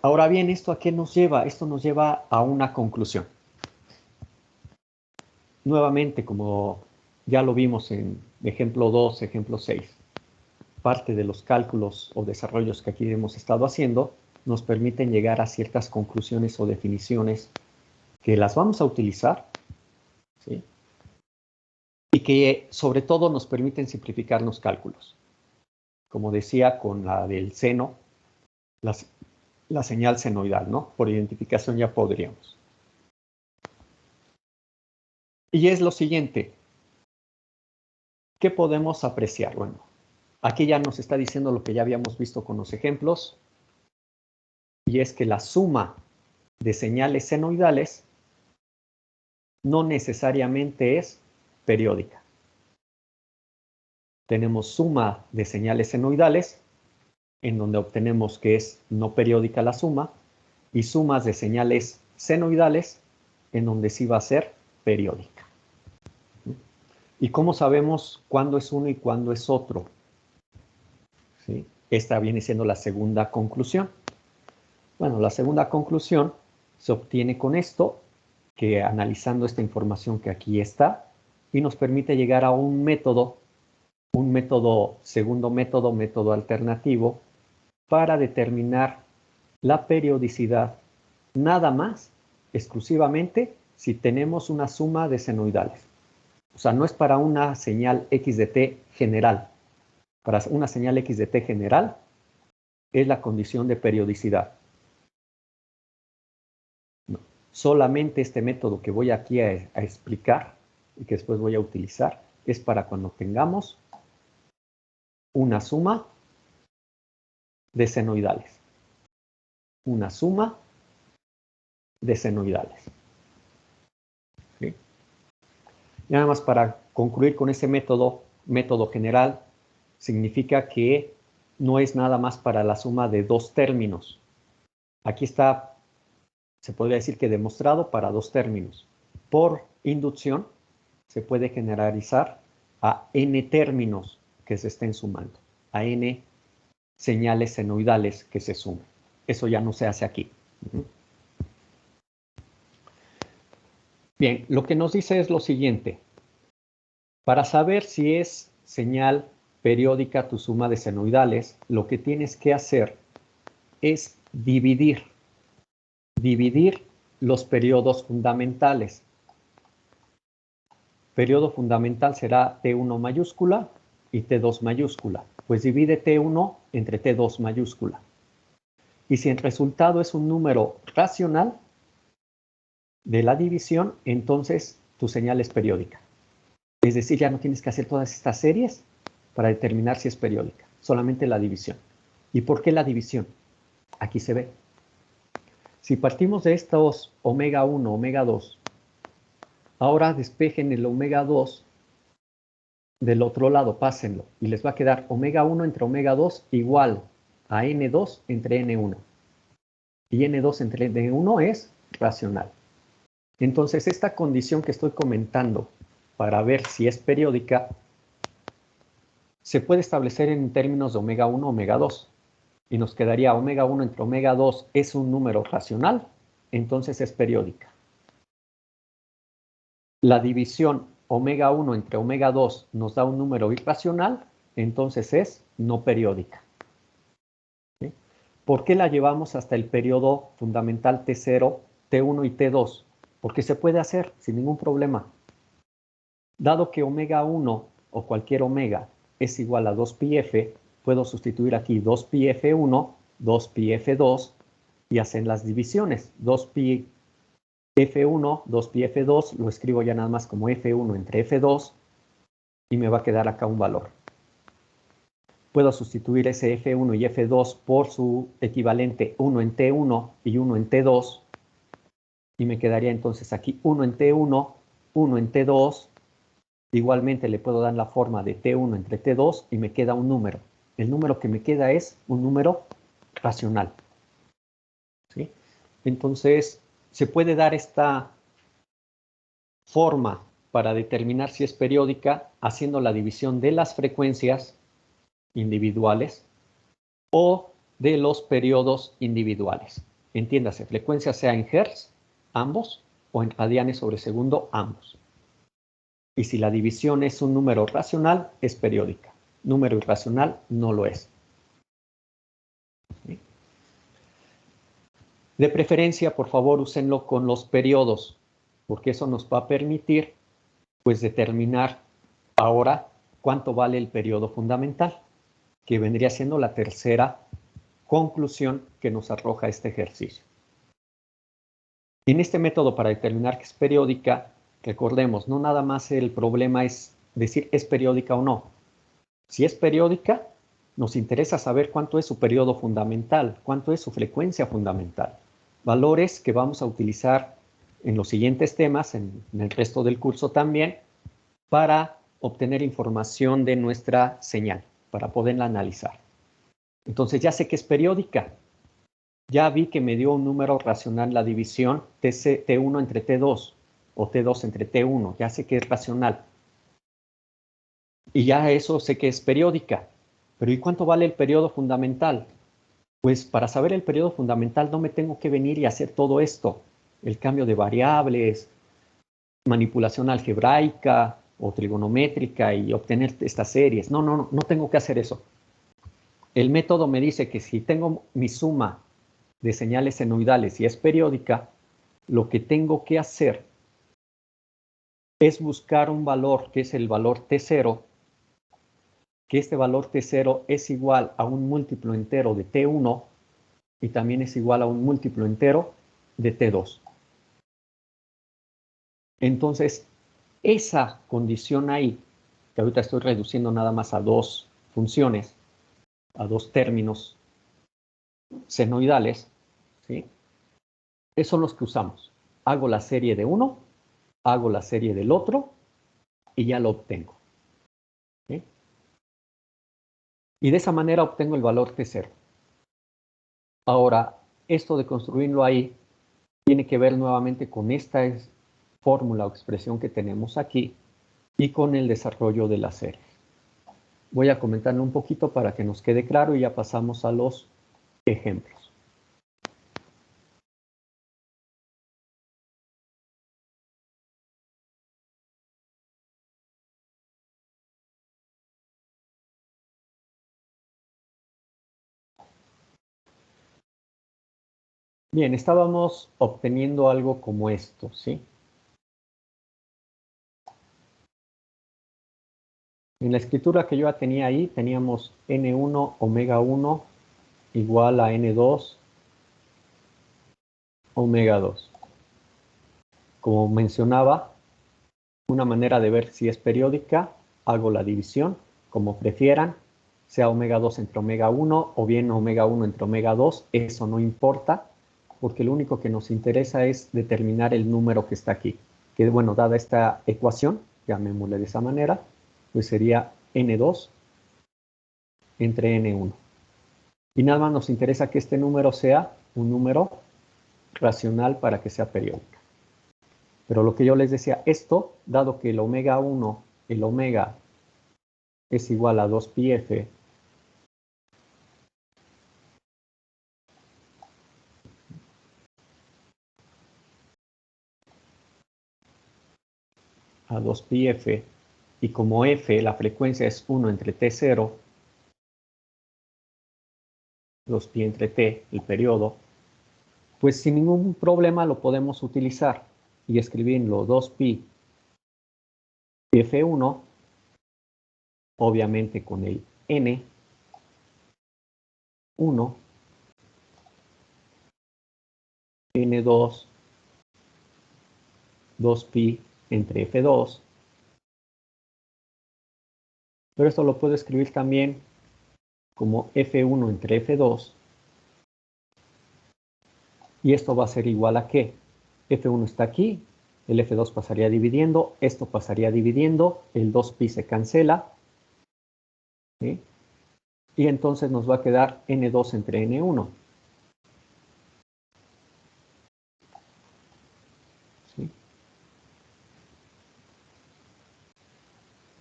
Ahora bien, ¿esto a qué nos lleva? Esto nos lleva a una conclusión. Nuevamente, como ya lo vimos en ejemplo 2, ejemplo 6, parte de los cálculos o desarrollos que aquí hemos estado haciendo nos permiten llegar a ciertas conclusiones o definiciones que las vamos a utilizar, ¿sí? Y que sobre todo nos permiten simplificar los cálculos. Como decía con la del seno, la señal senoidal, ¿no? Por identificación ya podríamos. Y es lo siguiente. ¿Qué podemos apreciar? Bueno, aquí ya nos está diciendo lo que ya habíamos visto con los ejemplos, y es que la suma de señales senoidales no necesariamente es periódica. Tenemos suma de señales senoidales, en donde obtenemos que es no periódica la suma, y sumas de señales senoidales, en donde sí va a ser periódica. ¿Y cómo sabemos cuándo es uno y cuándo es otro? ¿Sí? Esta viene siendo la segunda conclusión. Bueno, la segunda conclusión se obtiene con esto, que analizando esta información que aquí está, y nos permite llegar a un método, segundo método, método alternativo, para determinar la periodicidad nada más, exclusivamente, si tenemos una suma de senoidales. O sea, no es para una señal x de t general. Para una señal x de t general es la condición de periodicidad. No. Solamente este método que voy aquí a explicar y que después voy a utilizar es para cuando tengamos una suma de senoidales. Una suma de senoidales. Y nada más para concluir con ese método general, significa que no es nada más para la suma de dos términos. Aquí está, se podría decir que demostrado para dos términos. Por inducción se puede generalizar a n términos que se estén sumando, a n señales senoidales que se sumen. Eso ya no se hace aquí. Bien, lo que nos dice es lo siguiente. Para saber si es señal periódica tu suma de senoidales, lo que tienes que hacer es dividir los periodos fundamentales. Periodo fundamental será T1 mayúscula y T2 mayúscula. Pues divide T1 entre T2 mayúscula. Y si el resultado es un número racional de la división, entonces tu señal es periódica. Es decir, ya no tienes que hacer todas estas series para determinar si es periódica, solamente la división. ¿Y por qué la división? Aquí se ve. Si partimos de estos omega 1, omega 2, ahora despejen el omega 2 del otro lado, pásenlo, y les va a quedar omega 1 entre omega 2 igual a N2 entre N1. Y N2 entre N1 es racional. Entonces, esta condición que estoy comentando para ver si es periódica, se puede establecer en términos de omega 1, omega 2. Y nos quedaría omega 1 entre omega 2 es un número racional, entonces es periódica. La división omega 1 entre omega 2 nos da un número irracional, entonces es no periódica. ¿Sí? ¿Por qué la llevamos hasta el periodo fundamental T0, T1 y T2? Porque se puede hacer sin ningún problema. Dado que omega 1 o cualquier omega es igual a 2πf, puedo sustituir aquí 2πf1, 2πf2 y hacen las divisiones. 2πf1, 2πf2, lo escribo ya nada más como f1 entre f2 y me va a quedar acá un valor. Puedo sustituir ese f1 y f2 por su equivalente 1 en t1 y 1 en t2 y me quedaría entonces aquí 1 en t1, 1 en t2. Igualmente le puedo dar la forma de T1 entre T2 y me queda un número. El número que me queda es un número racional. ¿Sí? Entonces, se puede dar esta forma para determinar si es periódica haciendo la división de las frecuencias individuales o de los periodos individuales. Entiéndase, frecuencia sea en hertz, ambos, o en radianes sobre segundo, ambos. Y si la división es un número racional, es periódica. Número irracional no lo es. ¿Sí? De preferencia, por favor, úsenlo con los periodos, porque eso nos va a permitir, pues, determinar ahora cuánto vale el periodo fundamental, que vendría siendo la tercera conclusión que nos arroja este ejercicio. En este método para determinar que es periódica, recordemos, no nada más el problema es decir es periódica o no. Si es periódica, nos interesa saber cuánto es su periodo fundamental, cuánto es su frecuencia fundamental. Valores que vamos a utilizar en los siguientes temas, en el resto del curso también, para obtener información de nuestra señal, para poderla analizar. Entonces ya sé que es periódica. Ya vi que me dio un número racional la división T1 entre T2 o T2 entre T1. Ya sé que es racional. Y ya eso sé que es periódica. Pero ¿y cuánto vale el periodo fundamental? Pues para saber el periodo fundamental no me tengo que venir y hacer todo esto. El cambio de variables, manipulación algebraica o trigonométrica y obtener estas series. No tengo que hacer eso. El método me dice que si tengo mi suma de señales senoidales y es periódica, lo que tengo que hacer es buscar un valor que es el valor T0, que este valor T0 es igual a un múltiplo entero de T1 y también es igual a un múltiplo entero de T2. Entonces, esa condición ahí, que ahorita estoy reduciendo nada más a dos funciones, a dos términos senoidales, ¿sí? Esos son los que usamos. Hago la serie de uno, hago la serie del otro y ya lo obtengo. ¿Sí? Y de esa manera obtengo el valor T0. Ahora, esto de construirlo ahí tiene que ver nuevamente con esta fórmula o expresión que tenemos aquí y con el desarrollo de la serie. Voy a comentarlo un poquito para que nos quede claro y ya pasamos a los ejemplos. Bien, estábamos obteniendo algo como esto, ¿sí? En la escritura que yo ya tenía ahí, teníamos N1 omega 1 igual a N2 omega 2. Como mencionaba, una manera de ver si es periódica, hago la división, como prefieran, sea omega 2 entre omega 1 o bien omega 1 entre omega 2, eso no importa, porque lo único que nos interesa es determinar el número que está aquí. Que bueno, dada esta ecuación, llamémosle de esa manera, pues sería N2 entre N1. Y nada más nos interesa que este número sea un número racional para que sea periódica. Pero lo que yo les decía, esto, dado que el omega 1, el omega es igual a 2πf, a 2πf, y como f, la frecuencia es 1 entre t0, 2pi entre t, el periodo, pues sin ningún problema lo podemos utilizar y escribirlo 2pi f1, obviamente con el n, 1, n2, 2pi entre f2, pero esto lo puedo escribir también como f1 entre f2, y esto va a ser igual a ¿qué? F1 está aquí, el F2 pasaría dividiendo, esto pasaría dividiendo, el 2pi se cancela, ¿sí? Y entonces nos va a quedar N2 entre N1. ¿Sí?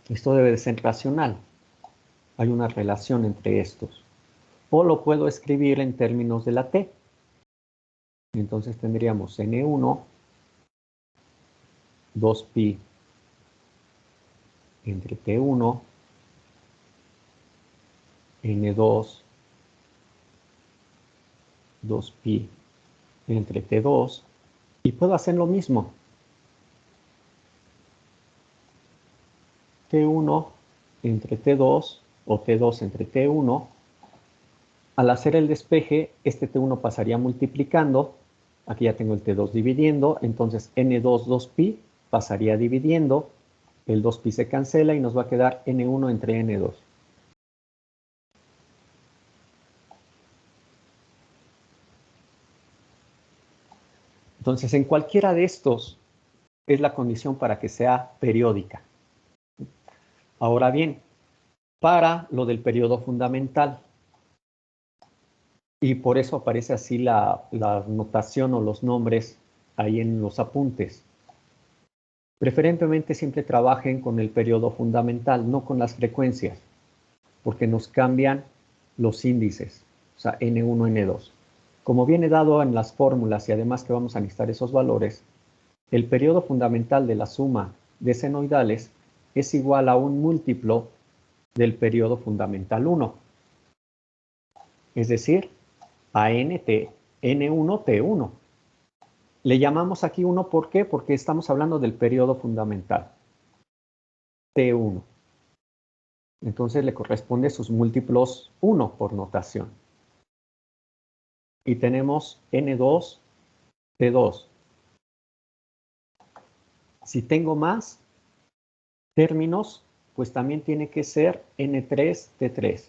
Esto debe de ser racional. Hay una relación entre estos. O lo puedo escribir en términos de la T. Entonces tendríamos N1, 2pi entre T1, N2, 2pi entre T2, y puedo hacer lo mismo. T1 entre T2 o T2 entre T1. Al hacer el despeje, este T1 pasaría multiplicando. Aquí ya tengo el T2 dividiendo, entonces N2, 2pi pasaría dividiendo. El 2pi se cancela y nos va a quedar N1 entre N2. Entonces, en cualquiera de estos es la condición para que sea periódica. Ahora bien, para lo del periodo fundamental, y por eso aparece así la notación o los nombres ahí en los apuntes. Preferentemente siempre trabajen con el periodo fundamental, no con las frecuencias, porque nos cambian los índices, o sea, N1, N2. Como viene dado en las fórmulas y además que vamos a necesitar esos valores, el periodo fundamental de la suma de senoidales es igual a un múltiplo del periodo fundamental 1. Es decir, a NT, N1T1. Le llamamos aquí 1, ¿por qué? Porque estamos hablando del periodo fundamental, T1. Entonces le corresponde sus múltiplos 1 por notación. Y tenemos N2, T2. Si tengo más términos, pues también tiene que ser N3, T3.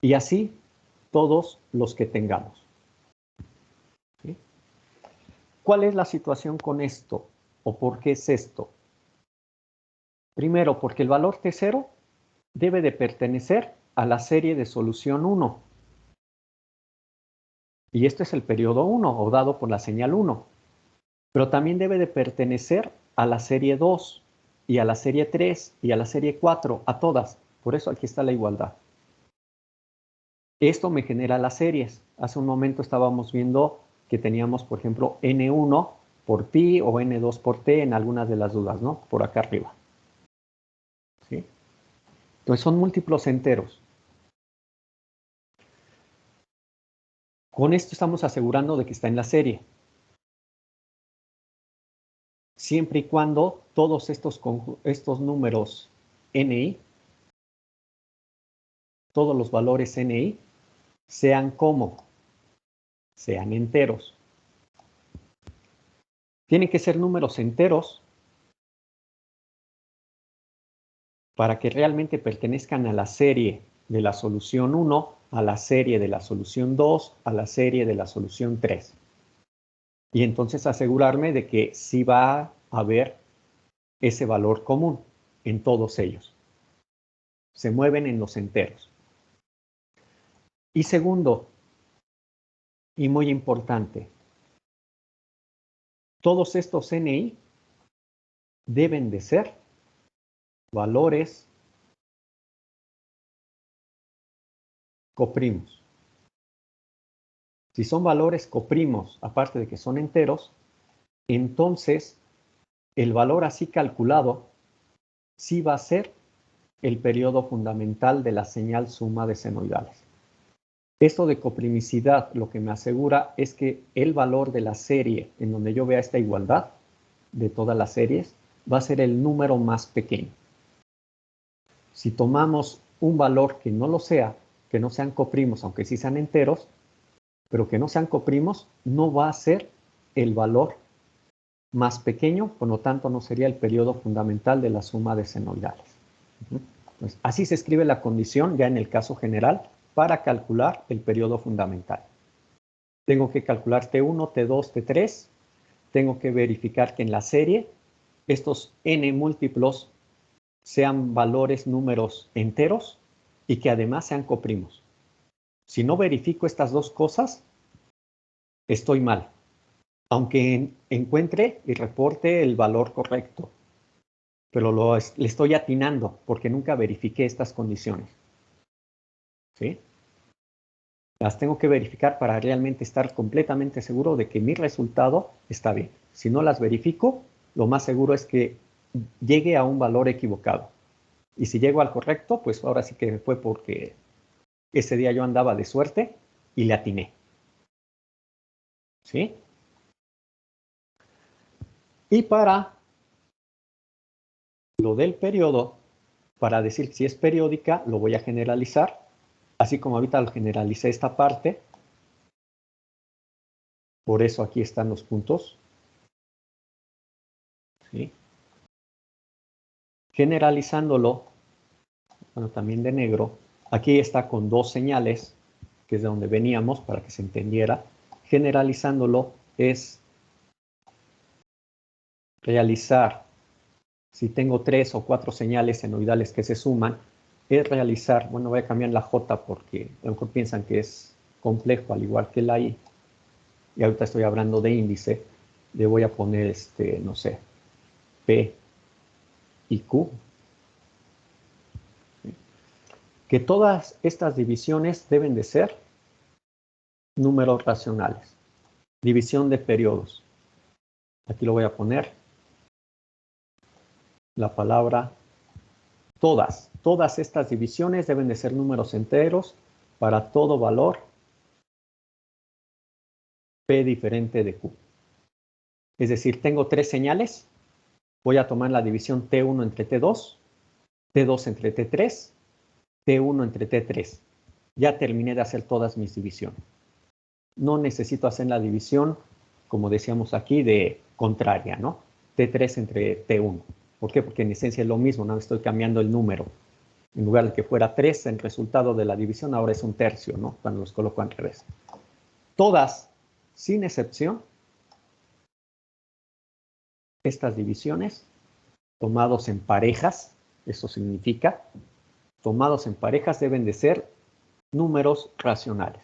Y así todos los que tengamos. ¿Sí? ¿Cuál es la situación con esto? ¿O por qué es esto? Primero, porque el valor T0 debe de pertenecer a la serie de solución 1. Y este es el periodo 1, o dado por la señal 1. Pero también debe de pertenecer a la serie 2, y a la serie 3, y a la serie 4, a todas. Por eso aquí está la igualdad. Esto me genera las series. Hace un momento estábamos viendo que teníamos, por ejemplo, N1 por pi o N2 por t en algunas de las dudas, ¿no? Por acá arriba. ¿Sí? Entonces son múltiplos enteros. Con esto estamos asegurando de que está en la serie. Siempre y cuando todos estos números ni, todos los valores ni, sean como, sean enteros. Tienen que ser números enteros para que realmente pertenezcan a la serie de la solución 1, a la serie de la solución 2, a la serie de la solución 3. Y entonces asegurarme de que sí va a haber ese valor común en todos ellos. Se mueven en los enteros. Y segundo, y muy importante, todos estos ni deben de ser valores coprimos. Si son valores coprimos, aparte de que son enteros, entonces el valor así calculado sí va a ser el periodo fundamental de la señal suma de senoidales. Esto de coprimicidad lo que me asegura es que el valor de la serie en donde yo vea esta igualdad de todas las series va a ser el número más pequeño. Si tomamos un valor que no lo sea, que no sean coprimos, aunque sí sean enteros, pero que no sean coprimos, no va a ser el valor más pequeño, por lo tanto no sería el periodo fundamental de la suma de senoidales. Entonces, así se escribe la condición ya en el caso general para calcular el periodo fundamental. Tengo que calcular T1, T2, T3. Tengo que verificar que en la serie estos n múltiplos sean valores números enteros y que además sean coprimos. Si no verifico estas dos cosas, estoy mal. Aunque encuentre y reporte el valor correcto. Pero le estoy atinando porque nunca verifiqué estas condiciones. ¿Sí? Las tengo que verificar para realmente estar completamente seguro de que mi resultado está bien. Si no las verifico, lo más seguro es que llegue a un valor equivocado. Y si llego al correcto, pues ahora sí que fue porque ese día yo andaba de suerte y le atiné. ¿Sí? Y para lo del periodo, para decir si es periódica, lo voy a generalizar. Así como ahorita lo generalicé esta parte. Por eso aquí están los puntos. ¿Sí? Generalizándolo, bueno, también de negro, aquí está con dos señales, que es de donde veníamos, para que se entendiera. Generalizándolo es realizar, si tengo 3 o 4 señales senoidales que se suman, es realizar, bueno, voy a cambiar la J porque a lo mejor piensan que es complejo, al igual que la I, y ahorita estoy hablando de índice, le voy a poner, no sé, P y Q. Que todas estas divisiones deben de ser números racionales. División de periodos. Aquí lo voy a poner. La palabra todas. Todas estas divisiones deben de ser números enteros para todo valor P diferente de Q. Es decir, tengo 3 señales. Voy a tomar la división T1 entre T2, T2 entre T3, T1 entre T3. Ya terminé de hacer todas mis divisiones. No necesito hacer la división, como decíamos aquí, de contraria, ¿no? T3 entre T1. ¿Por qué? Porque en esencia es lo mismo, no estoy cambiando el número. En lugar de que fuera 3, el resultado de la división ahora es 1/3, ¿no? Cuando los coloco al revés. Todas, sin excepción, estas divisiones tomados en parejas, eso significa, tomados en parejas deben de ser números racionales.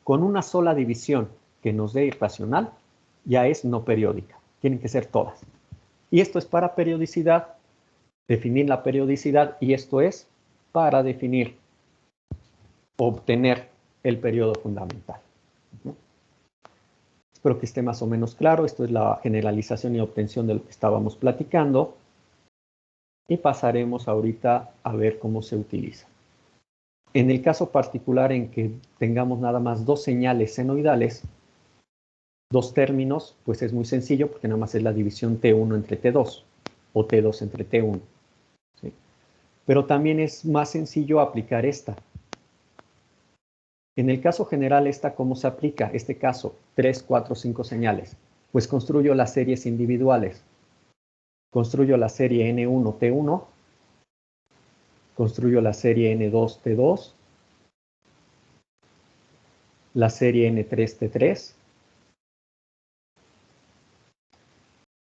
Con una sola división que nos dé irracional, ya es no periódica. Tienen que ser todas. Y esto es para periodicidad, definir la periodicidad, y esto es para definir, obtener el periodo fundamental. Espero que esté más o menos claro. Esto es la generalización y obtención de lo que estábamos platicando. Y pasaremos ahorita a ver cómo se utiliza. En el caso particular en que tengamos nada más dos señales senoidales, dos términos, pues es muy sencillo porque nada más es la división T1 entre T2 o T2 entre T1. ¿Sí? Pero también es más sencillo aplicar esta. En el caso general, esta, ¿cómo se aplica? Este caso, 3, 4, 5 señales. Pues construyo las series individuales. Construyo la serie N1T1, construyo la serie N2T2, la serie N3T3.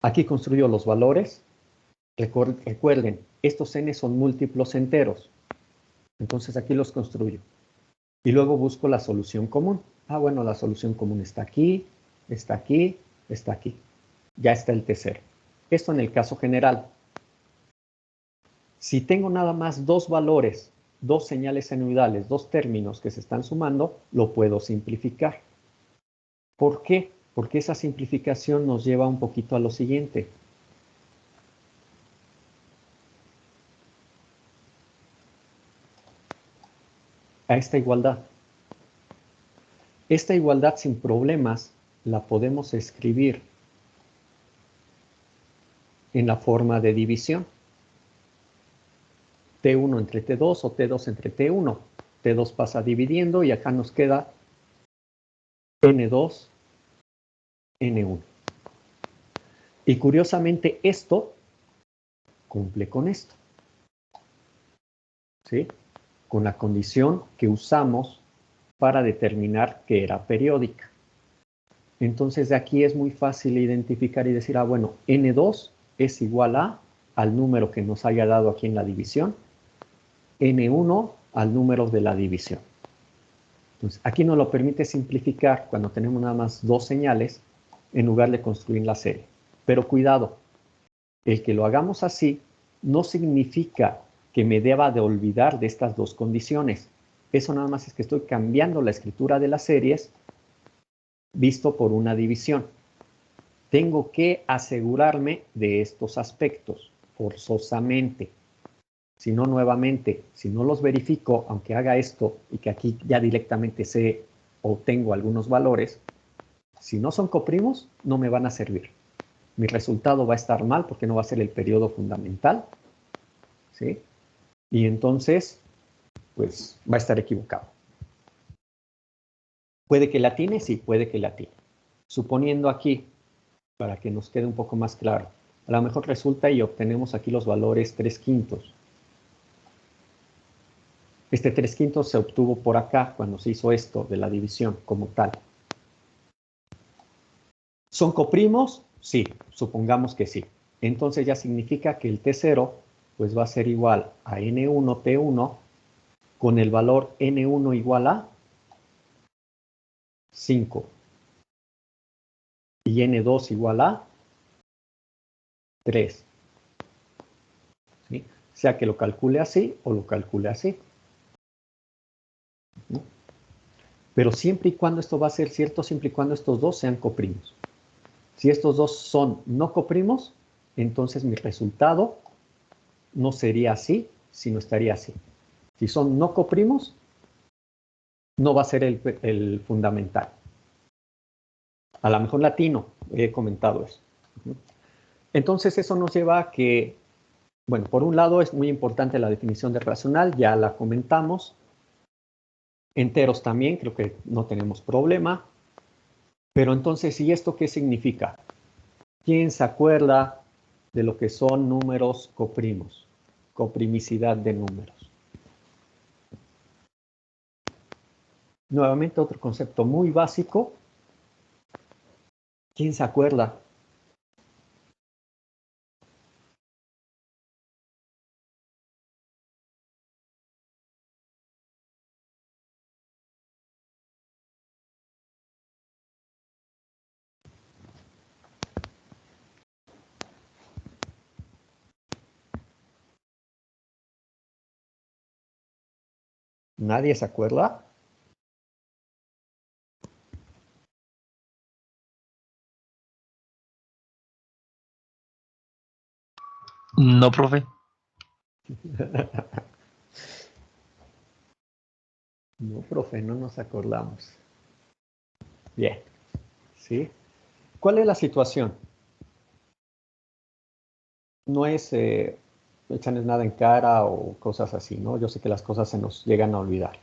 Aquí construyo los valores. Recuerden, estos n son múltiplos enteros. Entonces aquí los construyo. Y luego busco la solución común. Ah, bueno, la solución común está aquí, está aquí, está aquí. Ya está el T0. Esto en el caso general. Si tengo nada más dos valores, dos señales senoidales, dos términos que se están sumando, lo puedo simplificar. ¿Por qué? Porque esa simplificación nos lleva un poquito a lo siguiente. A esta igualdad. Esta igualdad sin problemas la podemos escribir en la forma de división. T1 entre T2 o T2 entre T1. T2 pasa dividiendo y acá nos queda N2, N1. Y curiosamente esto cumple con esto. ¿Sí? Con la condición que usamos para determinar que era periódica. Entonces de aquí es muy fácil identificar y decir, ah, bueno, N2 es igual al número que nos haya dado aquí en la división, N1 al número de la división. Entonces aquí nos lo permite simplificar cuando tenemos nada más dos señales en lugar de construir la serie. Pero cuidado, el que lo hagamos así no significa que me deba de olvidar de estas dos condiciones. Eso nada más es que estoy cambiando la escritura de las series visto por una división. Tengo que asegurarme de estos aspectos forzosamente. Si no, nuevamente, si no los verifico, aunque haga esto y que aquí ya directamente sé o tengo algunos valores, si no son coprimos, no me van a servir. Mi resultado va a estar mal porque no va a ser el periodo fundamental, ¿sí? Y entonces, pues va a estar equivocado. ¿Puede que la atine? Sí, puede que la atine. Suponiendo aquí, para que nos quede un poco más claro, a lo mejor resulta y obtenemos aquí los valores 3/5. Este 3/5 se obtuvo por acá cuando se hizo esto de la división como tal. ¿Son coprimos? Sí, supongamos que sí. Entonces ya significa que el T0 pues va a ser igual a N1T1 con el valor N1 igual a 5 y N2 igual a 3. ¿Sí? Sea que lo calcule así o lo calcule así. ¿Sí? Pero siempre y cuando esto va a ser cierto, siempre y cuando estos dos sean coprimos. Si estos dos son no coprimos, entonces mi resultado no sería así, sino estaría así. Si son no coprimos, no va a ser el fundamental. A lo mejor latino, he comentado eso. Entonces eso nos lleva a que, bueno, por un lado es muy importante la definición de racional, ya la comentamos. Enteros también, creo que no tenemos problema. Pero entonces, ¿y esto qué significa? ¿Quién se acuerda de lo que son números coprimos? Coprimicidad de números. Nuevamente otro concepto muy básico. ¿Quién se acuerda? ¿Nadie se acuerda? No, profe. No, profe, no nos acordamos. Bien, ¿sí? ¿Cuál es la situación? No es echarles nada en cara o cosas así, ¿no? Yo sé que las cosas se nos llegan a olvidar.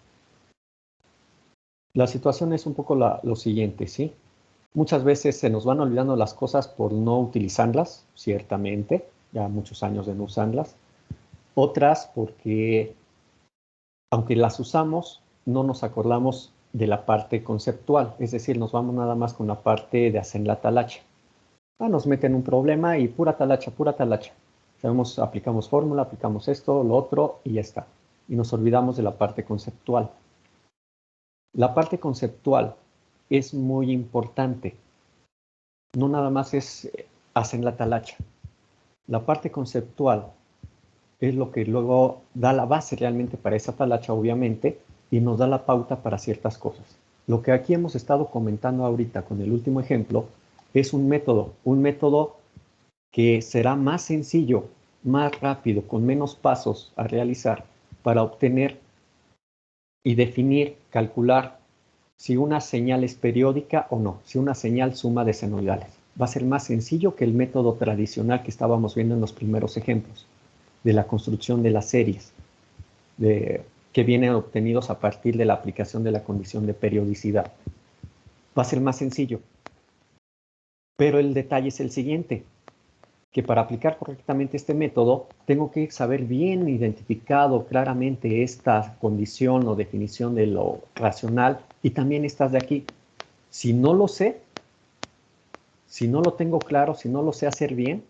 La situación es un poco lo siguiente, ¿sí? Muchas veces se nos van olvidando las cosas por no utilizarlas, ciertamente, ya muchos años de no usarlas. Otras porque, aunque las usamos, no nos acordamos de la parte conceptual, es decir, nos vamos nada más con la parte de hacer la talacha. Nos meten un problema y pura talacha, pura talacha. Sabemos, aplicamos fórmula, aplicamos esto, lo otro y ya está. Y nos olvidamos de la parte conceptual. La parte conceptual es muy importante. No nada más es hacer la talacha. La parte conceptual es lo que luego da la base realmente para esa talacha, obviamente, y nos da la pauta para ciertas cosas. Lo que aquí hemos estado comentando ahorita con el último ejemplo es un método que será más sencillo, más rápido, con menos pasos a realizar para obtener y definir, calcular si una señal es periódica o no, si una señal suma de senoidales. Va a ser más sencillo que el método tradicional que estábamos viendo en los primeros ejemplos, de la construcción de las series, que vienen obtenidos a partir de la aplicación de la condición de periodicidad. Va a ser más sencillo. Pero el detalle es el siguiente, que para aplicar correctamente este método, tengo que saber bien identificado claramente esta condición o definición de lo racional y también estas de aquí. Si no lo sé, si no lo tengo claro, si no lo sé hacer bien,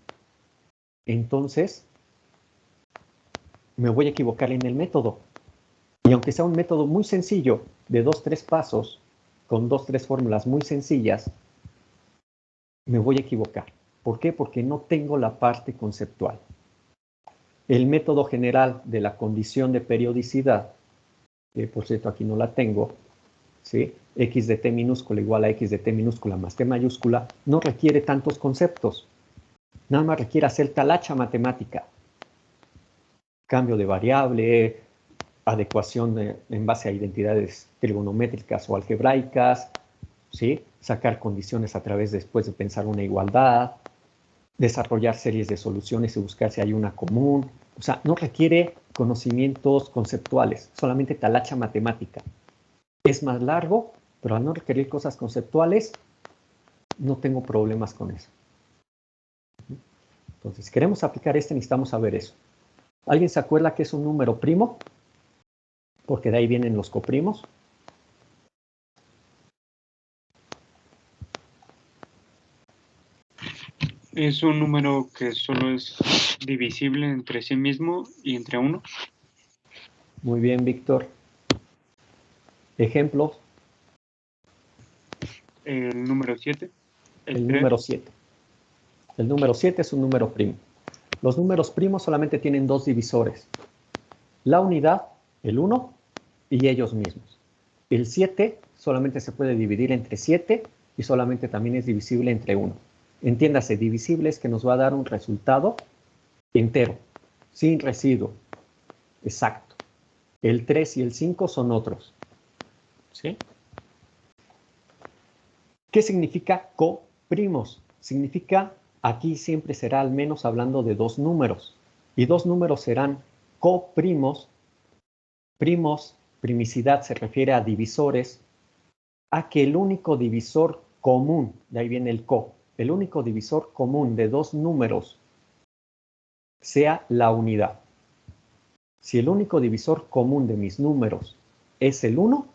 entonces me voy a equivocar en el método. Y aunque sea un método muy sencillo, de 2, 3 pasos, con 2, 3 fórmulas muy sencillas, me voy a equivocar. ¿Por qué? Porque no tengo la parte conceptual. El método general de la condición de periodicidad, que por cierto aquí no la tengo, ¿sí? X de t minúscula igual a X de t minúscula más t mayúscula, no requiere tantos conceptos. Nada más requiere hacer talacha matemática. Cambio de variable, adecuación en base a identidades trigonométricas o algebraicas, ¿sí? Sacar condiciones a través después de pensar una igualdad, desarrollar series de soluciones y buscar si hay una común. O sea, no requiere conocimientos conceptuales, solamente talacha matemática. Es más largo, pero al no requerir cosas conceptuales, no tengo problemas con eso. Entonces, si queremos aplicar necesitamos saber eso. ¿Alguien se acuerda que es un número primo? Porque de ahí vienen los coprimos. Es un número que solo es divisible entre sí mismo y entre uno. Muy bien, Víctor. Ejemplos. El número 7. El número 7. El número 7 es un número primo. Los números primos solamente tienen dos divisores. La unidad, el 1, y ellos mismos. El 7 solamente se puede dividir entre 7 y solamente también es divisible entre 1. Entiéndase, divisible es que nos va a dar un resultado entero, sin residuo. Exacto. El 3 y el 5 son otros. ¿Sí? ¿Qué significa coprimos? Significa, aquí siempre será al menos hablando de dos números. Y dos números serán coprimos. Primos, primicidad se refiere a divisores, a que el único divisor común, de ahí viene el co, el único divisor común de dos números sea la unidad. Si el único divisor común de mis números es el 1,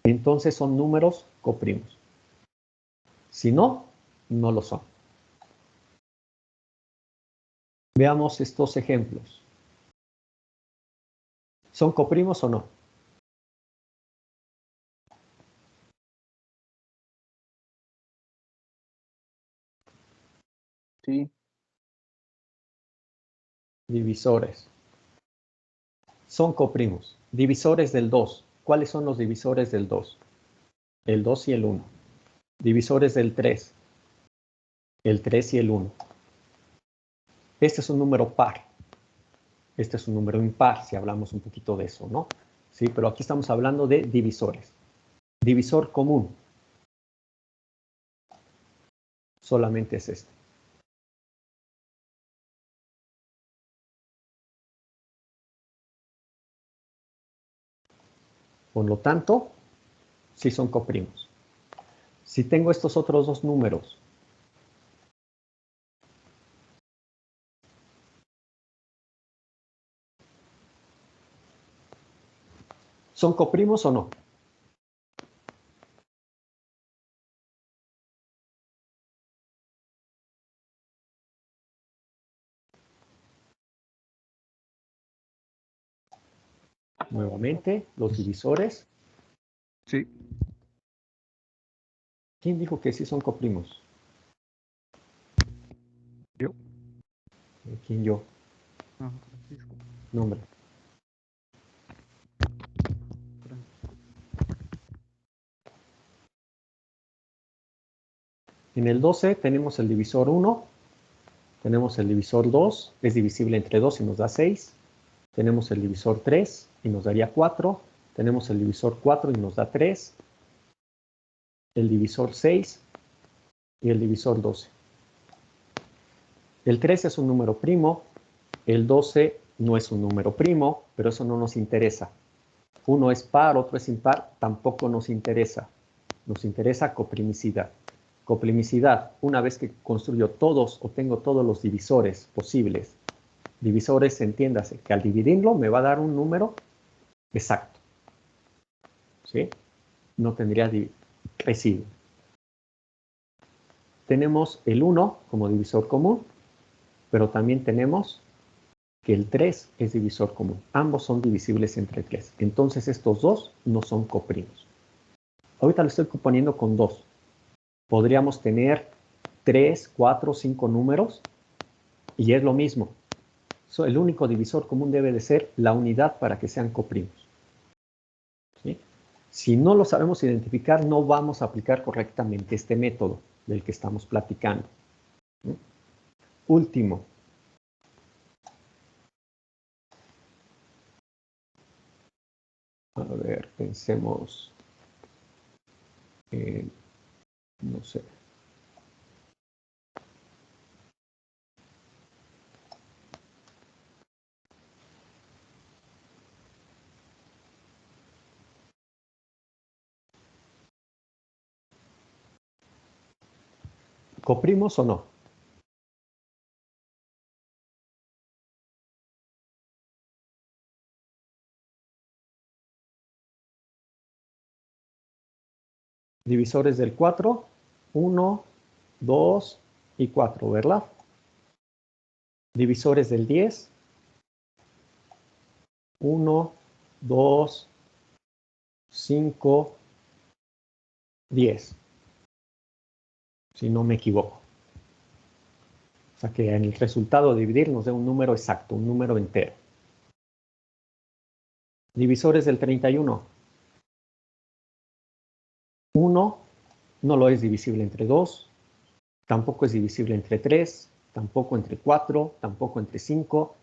entonces son números coprimos. Si no, no lo son. Veamos estos ejemplos. ¿Son coprimos o no? Sí, Divisores. Son coprimos. Divisores del 2. ¿cuáles son los divisores del 2? El 2 y el 1. Divisores del 3. El 3 y el 1. Este es un número par. Este es un número impar, si hablamos un poquito de eso, ¿no? Sí, pero aquí estamos hablando de divisores. Divisor común. Solamente es este. Por lo tanto, sí son coprimos. Si tengo estos otros dos números, ¿son coprimos o no? Nuevamente, los divisores. Sí. ¿Quién dijo que sí son coprimos? Yo. ¿Quién yo? Ah, Francisco. Nombre. En el 12 tenemos el divisor 1, tenemos el divisor 2, es divisible entre 2 y nos da 6. Tenemos el divisor 3 y nos daría 4. Tenemos el divisor 4 y nos da 3. El divisor 6 y el divisor 12. El 3 es un número primo, el 12 no es un número primo, pero eso no nos interesa. Uno es par, otro es impar, tampoco nos interesa. Nos interesa coprimicidad. Coprimicidad, una vez que construyo todos o tengo todos los divisores posibles, divisores, entiéndase, que al dividirlo me va a dar un número exacto. ¿Sí? No tendría residuo. Tenemos el 1 como divisor común, pero también tenemos que el 3 es divisor común. Ambos son divisibles entre 3. Entonces estos dos no son coprimos. Ahorita lo estoy poniendo con 2. Podríamos tener 3, 4, 5 números y es lo mismo. El único divisor común debe de ser la unidad para que sean coprimos. ¿Sí? Si no lo sabemos identificar, no vamos a aplicar correctamente este método del que estamos platicando. ¿Sí? Último. A ver, pensemos. No sé. ¿Coprimos o no? Divisores del 4, 1, 2 y 4, ¿verdad? Divisores del 10, 1, 2, 5, 10. Si no me equivoco. O sea que en el resultado de dividir nos dé un número exacto, un número entero. Divisores del 31. 1 no lo es divisible entre 2, tampoco es divisible entre 3, tampoco entre 4, tampoco entre 5.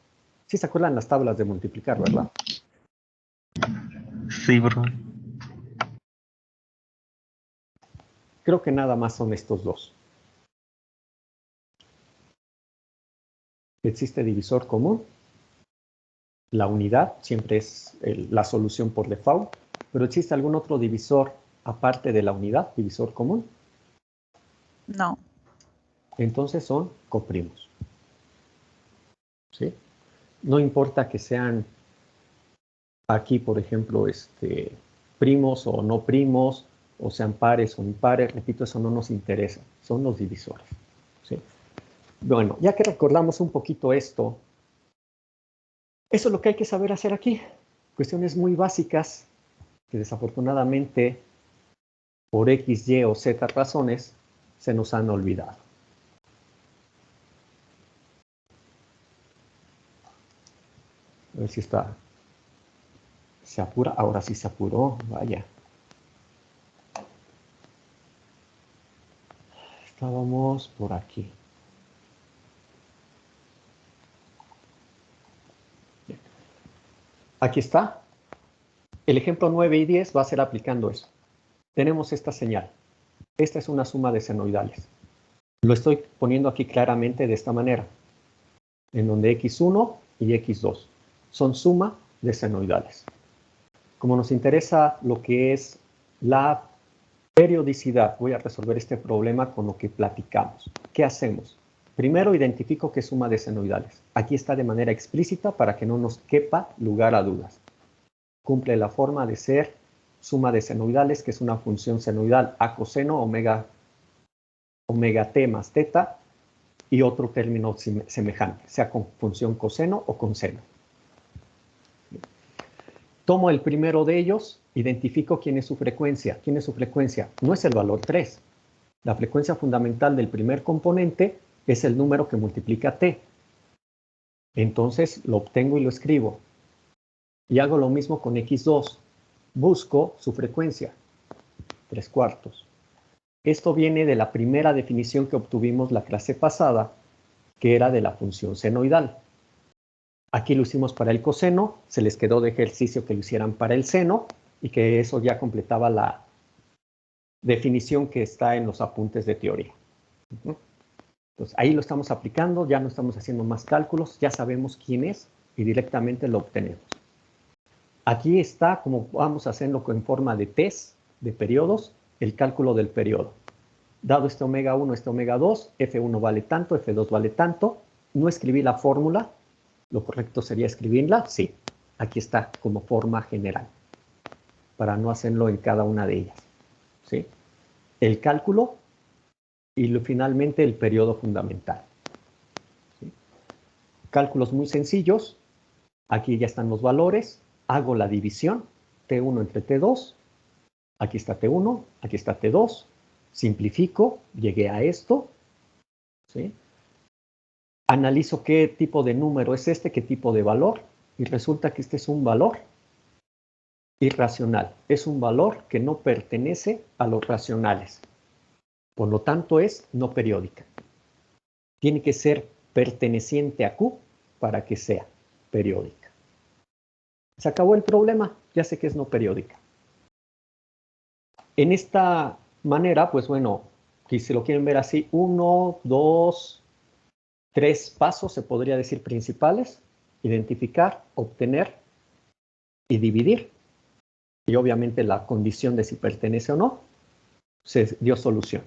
¿Sí se acuerdan las tablas de multiplicar, verdad? Sí, profe. Creo que nada más son estos dos. Existe divisor común. La unidad siempre es la solución por default, pero ¿existe algún otro divisor aparte de la unidad, divisor común? No. Entonces son coprimos. ¿Sí? No importa que sean aquí, por ejemplo, primos o no primos, o sean pares o impares, repito, eso no nos interesa, son los divisores. ¿Sí? Bueno, ya que recordamos un poquito esto, eso es lo que hay que saber hacer aquí. Cuestiones muy básicas que desafortunadamente por X, Y o Z razones se nos han olvidado. A ver si está Se apura, ahora sí se apuró, vaya. Estábamos por aquí. Bien. Aquí está. El ejemplo 9 y 10 va a ser aplicando eso. Tenemos esta señal. Esta es una suma de senoidales. Lo estoy poniendo aquí claramente de esta manera, en donde x1 y x2 son suma de senoidales. Como nos interesa lo que es la periodicidad, voy a resolver este problema con lo que platicamos. ¿Qué hacemos? Primero identifico qué es suma de senoidales. Aquí está de manera explícita para que no nos quepa lugar a dudas. Cumple la forma de ser suma de senoidales, que es una función senoidal a coseno omega t más teta y otro término semejante, sea con función coseno o con seno. Tomo el primero de ellos, identifico quién es su frecuencia. ¿Quién es su frecuencia? No es el valor 3. La frecuencia fundamental del primer componente es el número que multiplica t. Entonces lo obtengo y lo escribo. Y hago lo mismo con x2. Busco su frecuencia, 3/4. Esto viene de la primera definición que obtuvimos la clase pasada, que era de la función senoidal. Aquí lo hicimos para el coseno, se les quedó de ejercicio que lo hicieran para el seno y que eso ya completaba la definición que está en los apuntes de teoría. Entonces ahí lo estamos aplicando, ya no estamos haciendo más cálculos, ya sabemos quién es y directamente lo obtenemos. Aquí está, como vamos a hacerlo en forma de test de periodos, el cálculo del periodo. Dado este omega 1, este omega 2, F1 vale tanto, F2 vale tanto. No escribí la fórmula, lo correcto sería escribirla, sí. Aquí está como forma general, para no hacerlo en cada una de ellas. ¿Sí? El cálculo y finalmente el periodo fundamental. ¿Sí? Cálculos muy sencillos. Aquí ya están los valores. Hago la división, T1 entre T2. Aquí está T1, aquí está T2. Simplifico, llegué a esto. ¿Sí? Analizo qué tipo de número es este, qué tipo de valor. Y resulta que este es un valor irracional. Es un valor que no pertenece a los racionales. Por lo tanto, es no periódica. Tiene que ser perteneciente a Q para que sea periódica. Se acabó el problema, ya sé que es no periódica. En esta manera, pues bueno, si lo quieren ver así, 1, 2, 3 pasos, se podría decir principales: identificar, obtener y dividir. Y obviamente la condición de si pertenece o no, se dio solución.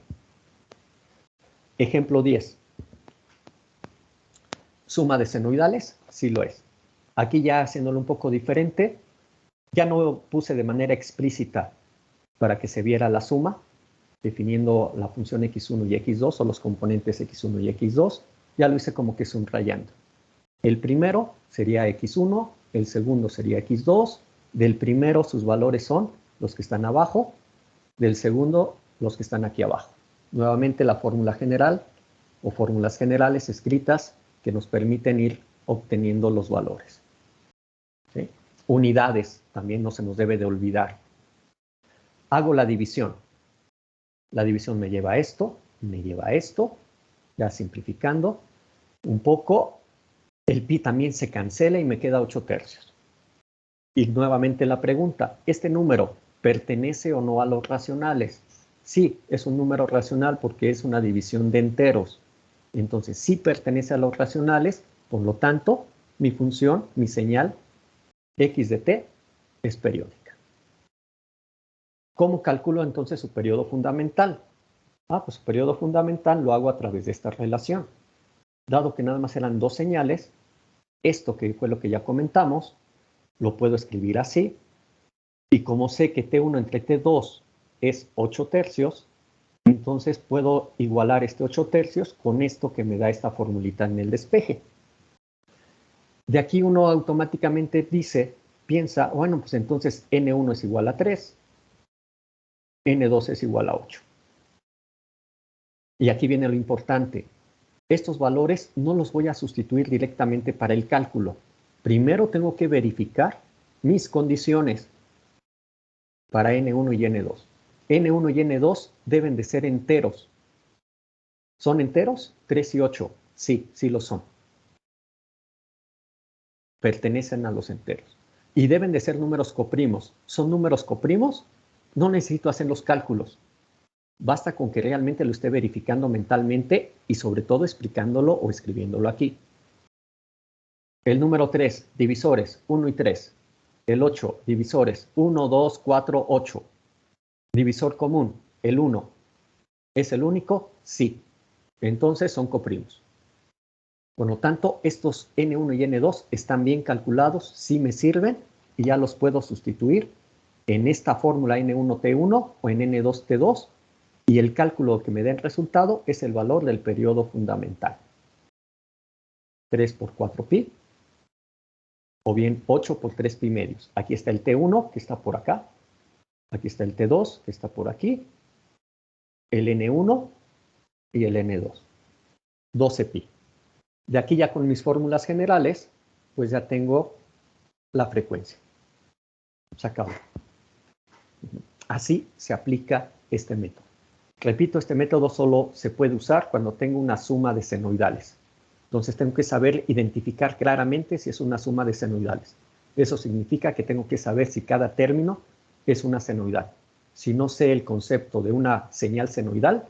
Ejemplo 10. Suma de senoidales, sí lo es. Aquí ya haciéndolo un poco diferente, ya no puse de manera explícita para que se viera la suma, definiendo la función x1 y x2 o los componentes x1 y x2, ya lo hice como que subrayando. El primero sería x1, el segundo sería x2, del primero sus valores son los que están abajo, del segundo los que están aquí abajo. Nuevamente la fórmula general o fórmulas generales escritas que nos permiten ir obteniendo los valores. ¿Sí? Unidades también no se nos debe de olvidar. Hago la división. La división me lleva a esto, ya simplificando un poco, el pi también se cancela y me queda 8/3. Y nuevamente la pregunta, ¿este número pertenece o no a los racionales? Sí, es un número racional porque es una división de enteros. Entonces, sí pertenece a los racionales, por lo tanto, mi función, mi señal, x de t, es periódica. ¿Cómo calculo entonces su periodo fundamental? Pues su periodo fundamental lo hago a través de esta relación. Dado que nada más eran dos señales, esto que fue lo que ya comentamos, lo puedo escribir así. Y como sé que T1 entre T2 es 8/3, entonces puedo igualar este 8/3 con esto que me da esta formulita en el despeje. De aquí uno automáticamente piensa, bueno, pues entonces N1 es igual a 3, N2 es igual a 8. Y aquí viene lo importante. Estos valores no los voy a sustituir directamente para el cálculo. Primero tengo que verificar mis condiciones para N1 y N2. N1 y N2 deben de ser enteros. ¿Son enteros? 3 y 8. Sí, sí lo son. Pertenecen a los enteros. Y deben de ser números coprimos. ¿Son números coprimos? No necesito hacer los cálculos. Basta con que realmente lo esté verificando mentalmente y sobre todo explicándolo o escribiéndolo aquí. El número 3, divisores 1 y 3. El 8, divisores 1, 2, 4, 8. Divisor común, el 1. ¿Es el único? Sí. Entonces son coprimos. Por lo tanto, estos N1 y N2 están bien calculados, sí me sirven y ya los puedo sustituir en esta fórmula N1T1 o en N2T2 y el cálculo que me dé el resultado es el valor del periodo fundamental. 3 por 4pi o bien 8 por 3pi medios. Aquí está el T1 que está por acá. Aquí está el T2 que está por aquí. El N1 y el N2. 12pi. De aquí ya con mis fórmulas generales, pues ya tengo la frecuencia. Se acabó. Así se aplica este método. Repito, este método solo se puede usar cuando tengo una suma de senoidales. Entonces tengo que saber identificar claramente si es una suma de senoidales. Eso significa que tengo que saber si cada término es una senoidal. Si no sé el concepto de una señal senoidal,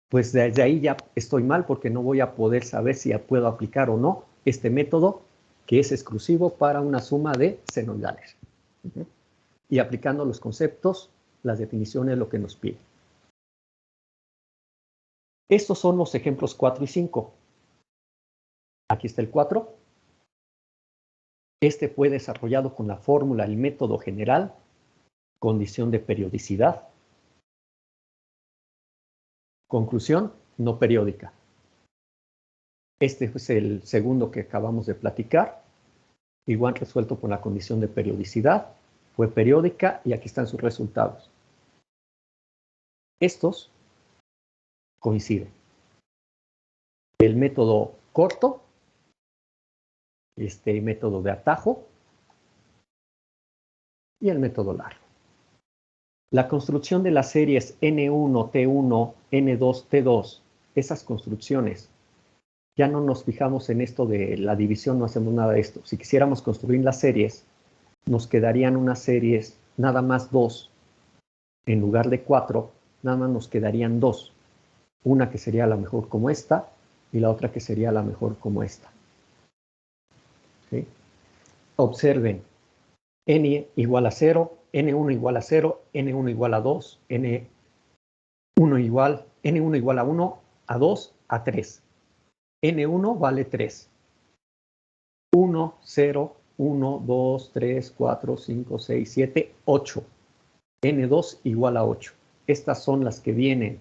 pues desde ahí ya estoy mal porque no voy a poder saber si ya puedo aplicar o no este método que es exclusivo para una suma de senoidales. Y aplicando los conceptos, las definiciones, lo que nos pide. Estos son los ejemplos 4 y 5. Aquí está el 4. Este fue desarrollado con la fórmula, el método general, condición de periodicidad. Conclusión, no periódica. Este es el segundo que acabamos de platicar. Igual resuelto con la condición de periodicidad. Fue periódica y aquí están sus resultados. Estos coinciden. El método corto, este método de atajo y el método largo. La construcción de las series N1, T1, N2, T2, esas construcciones, ya no nos fijamos en esto de la división, no hacemos nada de esto. Si quisiéramos construir las series, nos quedarían unas series nada más 2. En lugar de 4, nada más nos quedarían 2. Una que sería la mejor como esta y la otra que sería la mejor como esta. ¿Sí? Observen, n igual a 0, n1 igual a 0, n1 igual a 2, n1 igual a 1, a 2, a 3. n1 vale 3. 1, 0, 1, 2, 3, 4, 5, 6, 7, 8. n2 igual a 8. Estas son las que vienen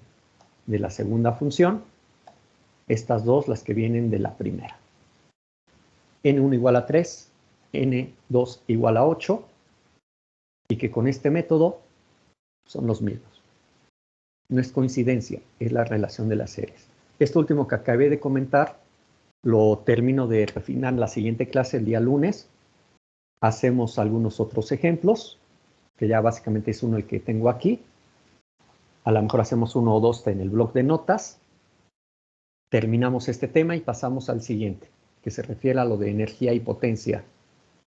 de la segunda función. Estas dos las que vienen de la primera. n1 igual a 3, n2 igual a 8. Y que con este método son los mismos. No es coincidencia, es la relación de las series. Esto último que acabé de comentar lo termino de refinar en la siguiente clase el día lunes. Hacemos algunos otros ejemplos, que ya básicamente es uno el que tengo aquí. A lo mejor hacemos uno o dos en el blog de notas. Terminamos este tema y pasamos al siguiente, que se refiere a lo de energía y potencia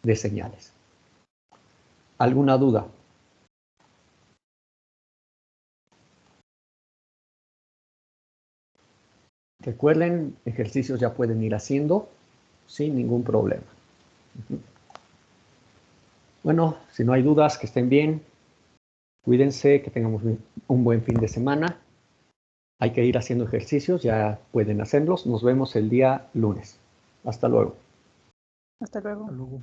de señales. ¿Alguna duda? Recuerden, ejercicios ya pueden ir haciendo sin ningún problema. Bueno, si no hay dudas, que estén bien. Cuídense, que tengamos un buen fin de semana. Hay que ir haciendo ejercicios, ya pueden hacerlos. Nos vemos el día lunes. Hasta luego. Hasta luego. Hasta luego.